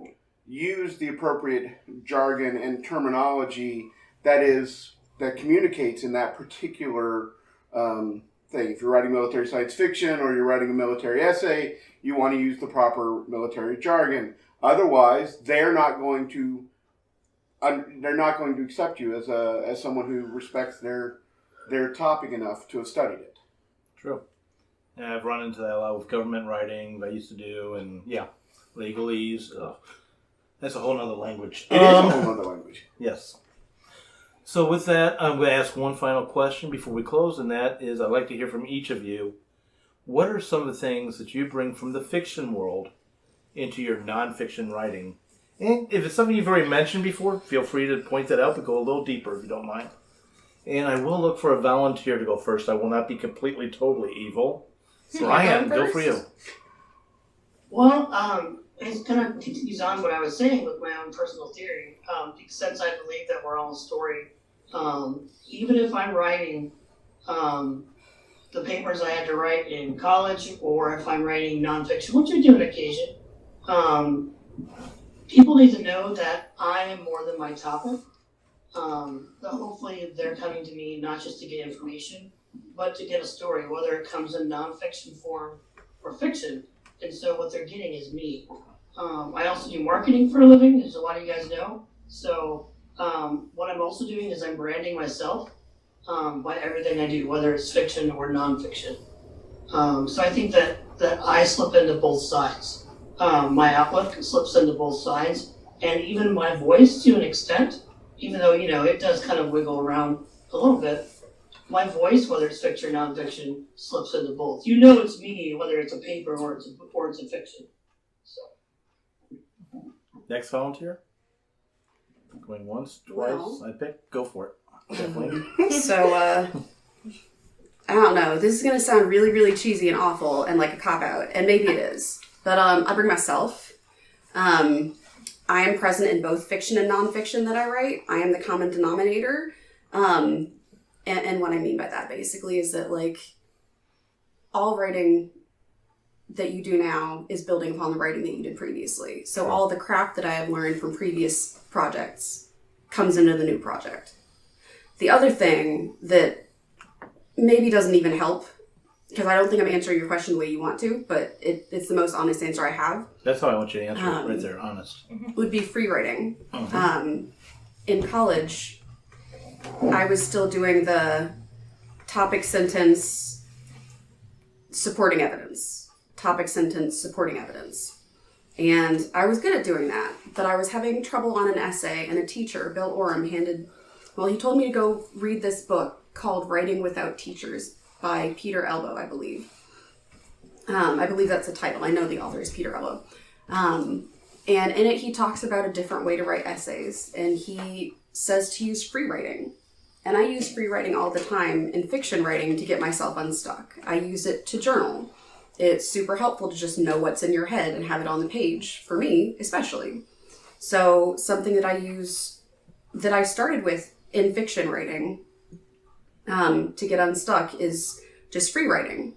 use the appropriate jargon and terminology that communicates in that particular thing. If you're writing military science fiction or you're writing a military essay, you want to use the proper military jargon. Otherwise, they're not going to accept you as someone who respects their topic enough to have studied it. True. Yeah, I've run into that a lot with government writing that I used to do, and legalese. That's a whole other language. It is a whole other language. Yes. So with that, I'm going to ask one final question before we close, and that is, I'd like to hear from each of you. What are some of the things that you bring from the fiction world into your nonfiction writing? And if it's something you've already mentioned before, feel free to point that out, but go a little deeper if you don't mind. And I will look for a volunteer to go first. I will not be completely, totally evil. Ryan, go for you. Well, it kind of continues on what I was saying with my own personal theory. Since I believe that we're all a story, even if I'm writing the papers I had to write in college, or if I'm writing nonfiction, which I do on occasion, people need to know that I am more than my topic. That hopefully they're coming to me not just to get information, but to get a story, whether it comes in nonfiction form or fiction. And so what they're getting is me. I also do marketing for a living, as a lot of you guys know. So what I'm also doing is I'm branding myself by everything I do, whether it's fiction or nonfiction. So I think that I slip into both sides. My outlook slips into both sides, and even my voice to an extent, even though, it does kind of wiggle around a little bit, my voice, whether it's fiction or nonfiction, slips into both. It's me, whether it's a paper or it's a fiction. So. Next volunteer? Going once, twice, Well. I pick. Go for it. Definitely. So, I don't know. This is going to sound really, really cheesy and awful and like a cop-out, and maybe it is. But I bring myself. I am present in both fiction and nonfiction that I write. I am the common denominator. And what I mean by that basically is that all writing that you do now is building upon the writing that you did previously. So all the crap that I have learned from previous projects comes into the new project. The other thing that maybe doesn't even help, because I don't think I'm answering your question the way you want to, but it's the most honest answer I have. That's how I want you to answer it right there, honest. Would be free writing. Mhm. In college, I was still doing the topic sentence supporting evidence. Topic sentence supporting evidence. And I was good at doing that, but I was having trouble on an essay, and a teacher, Bill Oram, he told me to go read this book called Writing Without Teachers by Peter Elbow, I believe. I believe that's the title. I know the author is Peter Elbow. And in it, he talks about a different way to write essays, and he says to use free writing. And I use free writing all the time in fiction writing to get myself unstuck. I use it to journal. It's super helpful to just know what's in your head and have it on the page, for me especially. So something that I started with in fiction writing to get unstuck is just free writing.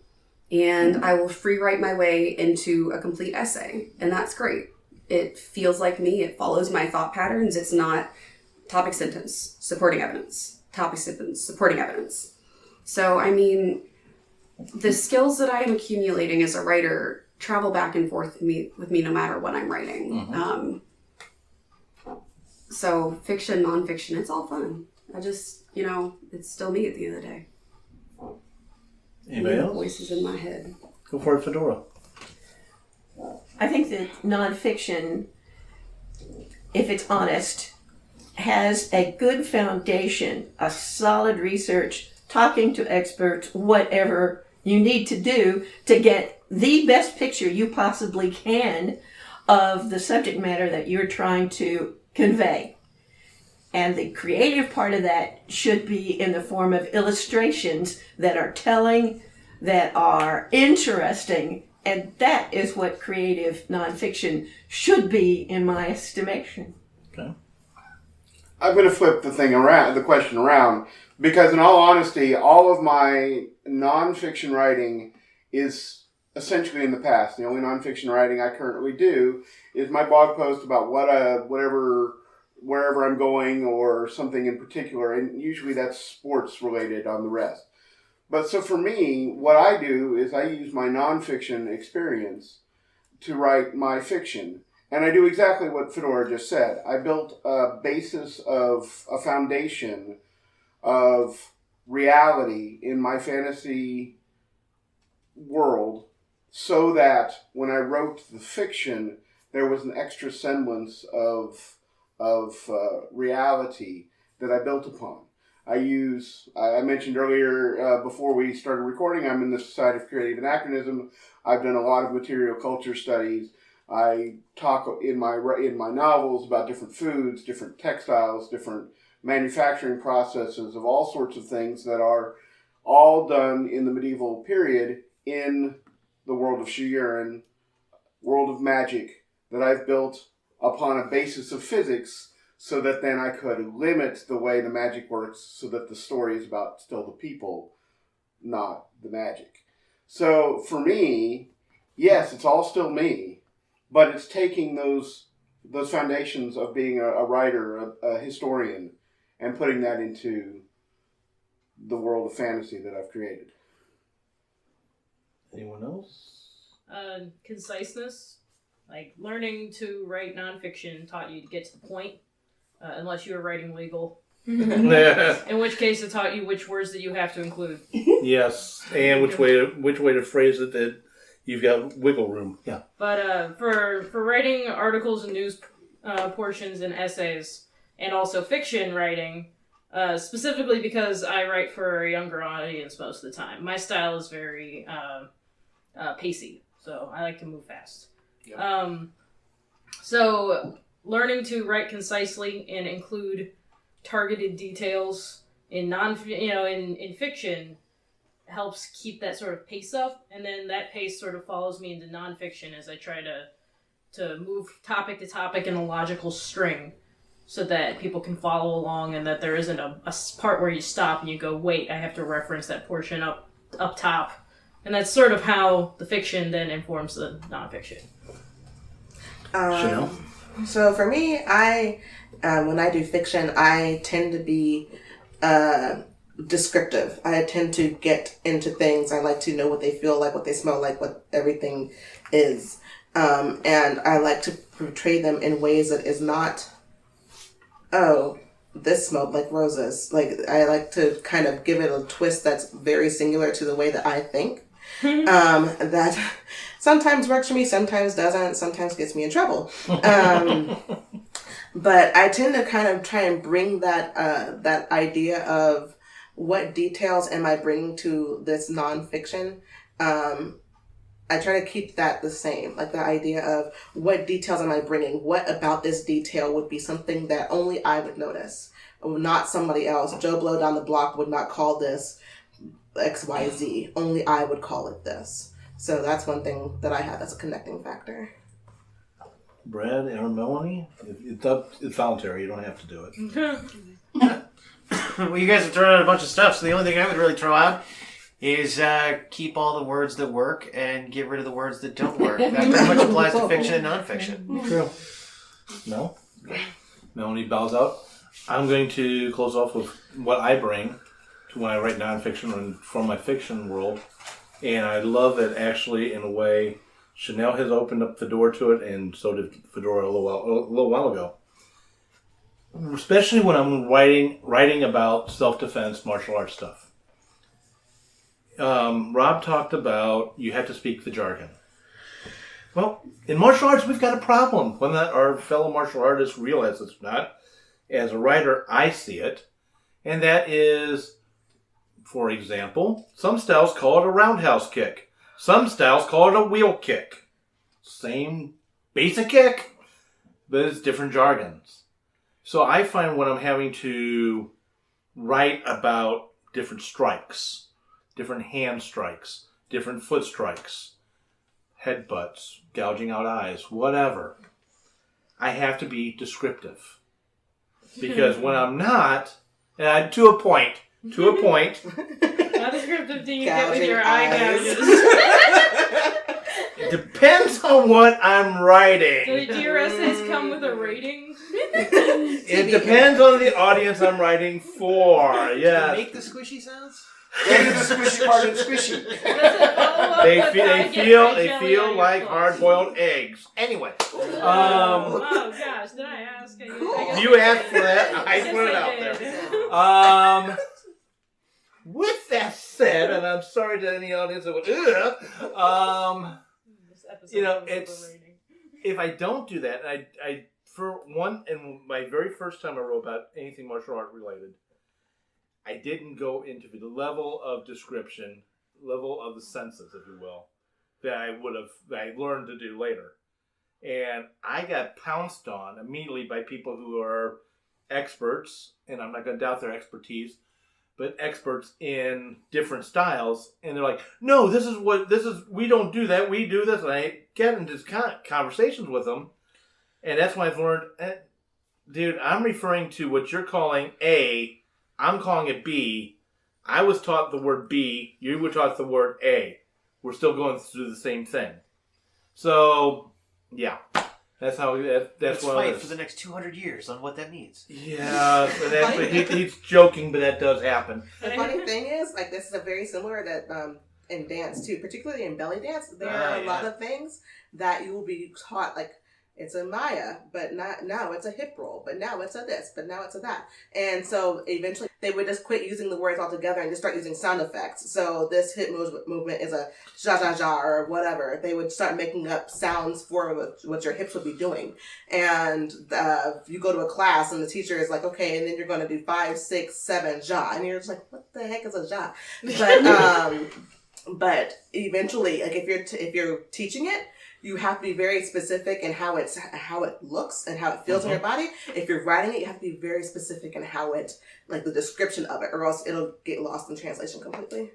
And I will free write my way into a complete essay, and that's great. It feels like me. It follows my thought patterns. It's not topic sentence, supporting evidence, topic sentence, supporting evidence. So, I mean, the skills that I am accumulating as a writer travel back and forth with me no matter what I'm writing. So fiction, nonfiction, it's all fun. I just, it's still me at the end of the day. Anybody else? Voices in my head. Go for it, Fedora. I think that nonfiction, if it's honest, has a good foundation, a solid research, talking to experts, whatever you need to do to get the best picture you possibly can of the subject matter that you're trying to convey. And the creative part of that should be in the form of illustrations that are telling, that are interesting, and that is what creative nonfiction should be, in my estimation. Okay. I'm going to flip the question around, because in all honesty, all of my nonfiction writing is essentially in the past. The only nonfiction writing I currently do is my blog post about wherever I'm going or something in particular, and usually that's sports related on the rest. But so for me, what I do is I use my nonfiction experience to write my fiction. And I do exactly what Fedora just said. I built a basis of a foundation of reality in my fantasy world so that when I wrote the fiction, there was an extra semblance of reality that I built upon. I mentioned earlier, before we started recording, I'm in the Society of Creative Anachronism. I've done a lot of material culture studies. I talk in my novels about different foods, different textiles, different manufacturing processes of all sorts of things that are all done in the medieval period in the world of Shiurin, world of magic, that I've built upon a basis of physics, so that then I could limit the way the magic works so that the story is about still the people, not the magic. So for me, yes, it's all still me, but it's taking those foundations of being a writer, a historian, and putting that into the world of fantasy that I've created. Anyone else? Conciseness. Like, learning to write nonfiction taught you to get to the point. Unless you were writing legal. In which case it taught you which words that you have to include. Yes, and which way to phrase it that you've got wiggle room. Yeah. But for writing articles and news portions and essays, and also fiction writing, specifically because I write for a younger audience most of the time, my style is very pacey, so I like to move fast. Yep. So learning to write concisely and include targeted details in in fiction helps keep that sort of pace up, and then that pace sort of follows me into nonfiction as I try to move topic to topic in a logical string so that people can follow along, and that there isn't a part where you stop and you go, wait, I have to reference that portion up top. And that's sort of how the fiction then informs the nonfiction. Chanel? So for me, when I do fiction, I tend to be descriptive. I tend to get into things. I like to know what they feel like, what they smell like, what everything is. And I like to portray them in ways that is not, oh, this smelled like roses. Like, I like to kind of give it a twist that's very singular to the way that I think. That sometimes works for me, sometimes doesn't, sometimes gets me in trouble. But I tend to kind of try and bring that that idea of what details am I bringing to this nonfiction. I try to keep that the same, like the idea of what details am I bringing? What about this detail would be something that only I would notice, not somebody else. Joe Blow down the block would not call this XYZ. Only I would call it this. So that's one thing that I have as a connecting factor. Brad or Melanie, it's voluntary. You don't have to do it. Well, you guys have thrown out a bunch of stuff, so the only thing I would really throw out is keep all the words that work and get rid of the words that don't work. That pretty much applies to fiction and nonfiction. True. No? Melanie bows out. I'm going to close off with what I bring to when I write nonfiction and from my fiction world. And I love that actually, in a way, Chanel has opened up the door to it, and so did Fedora a little while ago. Especially when I'm writing about self-defense, martial arts stuff. Rob talked about you have to speak the jargon. Well, in martial arts, we've got a problem. Whether or not our fellow martial artists realize it's not. As a writer, I see it. And that is, for example, some styles call it a roundhouse kick. Some styles call it a wheel kick. Same basic kick, but it's different jargons. So I find when I'm having to write about different strikes, different hand strikes, different foot strikes, headbutts, gouging out eyes, whatever, I have to be descriptive. Because when I'm not, and to a point, How descriptive do you get with your eye gouges? it depends on what I'm writing. Do your essays come with a rating? It depends on the audience I'm writing for. Yes. Make the squishy sounds? Get to the squishy part of the squishy. They feel like hard-boiled eggs. Anyway. Oh gosh, did I ask? You asked for that. I put it out there. With that said, and I'm sorry to any audience that would, it's if I don't do that, I for one, and my very first time I wrote about anything martial art related, I didn't go into the level of description, level of the senses, if you will, that I learned to do later. And I got pounced on immediately by people who are experts, and I'm not going to doubt their expertise, but experts in different styles. And they're like, no, we don't do that, we do this. And I get into conversations with them. And that's when I've learned, dude, I'm referring to what you're calling A, I'm calling it B. I was taught the word B, you were taught the word A. We're still going through the same thing. So, yeah. That's how, that's Let's what fight for the next 200 years on what that means. Yeah, but actually, he's joking, but that does happen. The funny thing is, like, this is a very similar that in dance, too, particularly in belly dance, there are a lot of things that you will be taught, like, it's a Maya, but now it's a hip roll, but now it's a this, but now it's a that. And so eventually they would just quit using the words altogether and just start using sound effects. So this hip movement is a ja or whatever. They would start making up sounds for what your hips would be doing. And you go to a class and the teacher is like, okay, and then you're going to do 5, 6, 7 ja. And you're just like, what the heck is a ja? But eventually, like if you're teaching it, you have to be very specific in how it looks and how it feels in your body. If you're writing it, you have to be very specific in how it, like the description of it, or else it'll get lost in translation completely.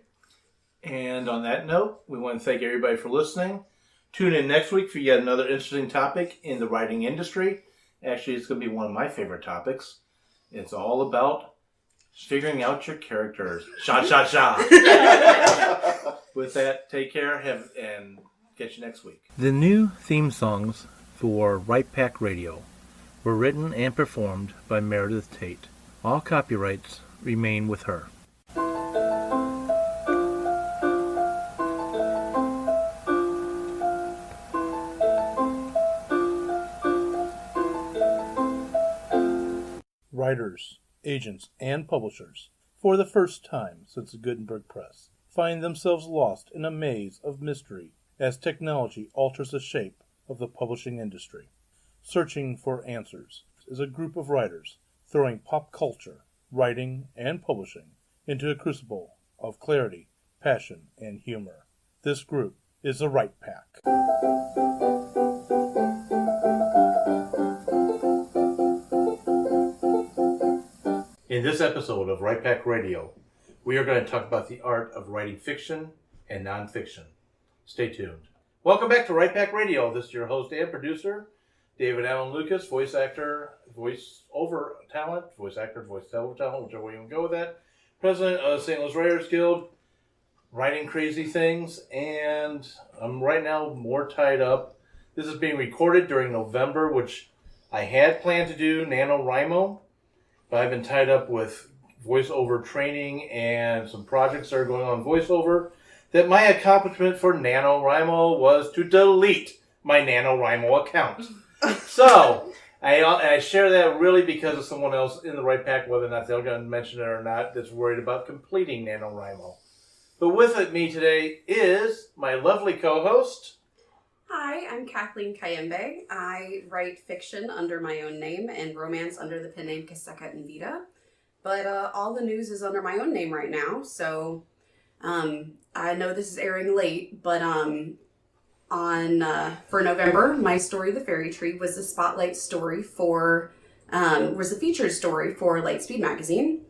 And on that note, we want to thank everybody for listening. Tune in next week for yet another interesting topic in the writing industry. Actually, it's going to be one of my favorite topics. It's all about figuring out your characters. Sha. With that, take care and catch you next week. The new theme songs for Right Pack Radio were written and performed by Meredith Tate. All copyrights remain with her. Writers, agents, and publishers, for the first time since the Gutenberg Press, find themselves lost in a maze of mystery as technology alters the shape of the publishing industry. Searching for Answers is a group of writers throwing pop culture, writing, and publishing into a crucible of clarity, passion, and humor. This group is the Write Pack. In this episode of Write Pack Radio, we are going to talk about the art of writing fiction and nonfiction. Stay tuned. Welcome back to Write Pack Radio. This is your host and producer, David Allen Lucas, voice actor, voice-over talent, whichever way you want to go with that. President of St. Louis Writers Guild, writing crazy things, and I'm right now more tied up. This is being recorded during November, which I had planned to do NaNoWriMo, but I've been tied up with voiceover training and some projects that are going on voiceover, that my accomplishment for NaNoWriMo was to delete my NaNoWriMo account. So, I share that really because of someone else in the Write Pack, whether or not they're going to mention it or not, that's worried about completing NaNoWriMo. But with me today is my lovely co-host. Hi, I'm Kathleen Kayembe. I write fiction under my own name and romance under the pen name Capote and Vita. But all the news is under my own name right now, so I know this is airing late, but for November, my story, The Fairy Tree, was the spotlight story was the featured story for Lightspeed Magazine.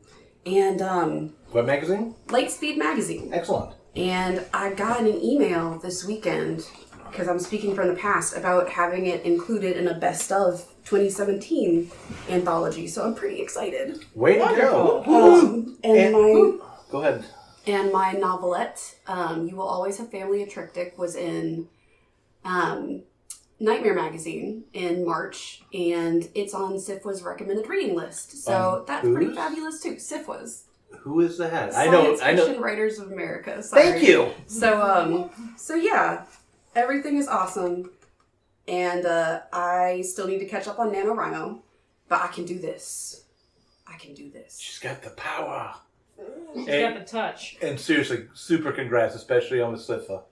And What magazine? Lightspeed Magazine. Excellent. And I got an email this weekend, because I'm speaking from the past, about having it included in a Best of 2017 anthology. So I'm pretty excited. Way to go. Go ahead. And my novelette, You Will Always Have Family, a Triptych, was in Nightmare Magazine in March, and it's on SIFWA's recommended reading list. So that's pretty fabulous too. SIFWA's. Who is that? Science Fiction Writers of America. Sorry. Thank you. So yeah, everything is awesome, and I still need to catch up on NaNoWriMo, but I can do this. She's got the power. She's got the touch. And seriously, super congrats, especially on the SIFA.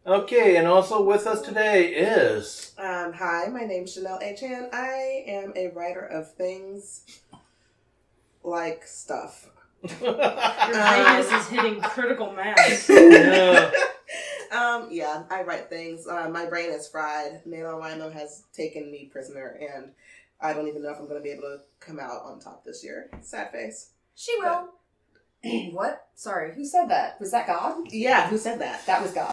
Okay, and also with us today is... Hi, my name's Chanel Achan. I am a writer of things like stuff. Your Vegas is hitting critical mass. Yeah. Yeah, I write things. My brain is fried. NaNoWriMo has taken me prisoner, and I don't even know if I'm going to be able to come out on top this year. Sad face. She will. What? Sorry, who said that? Was that God? Yeah, who said that? That was God.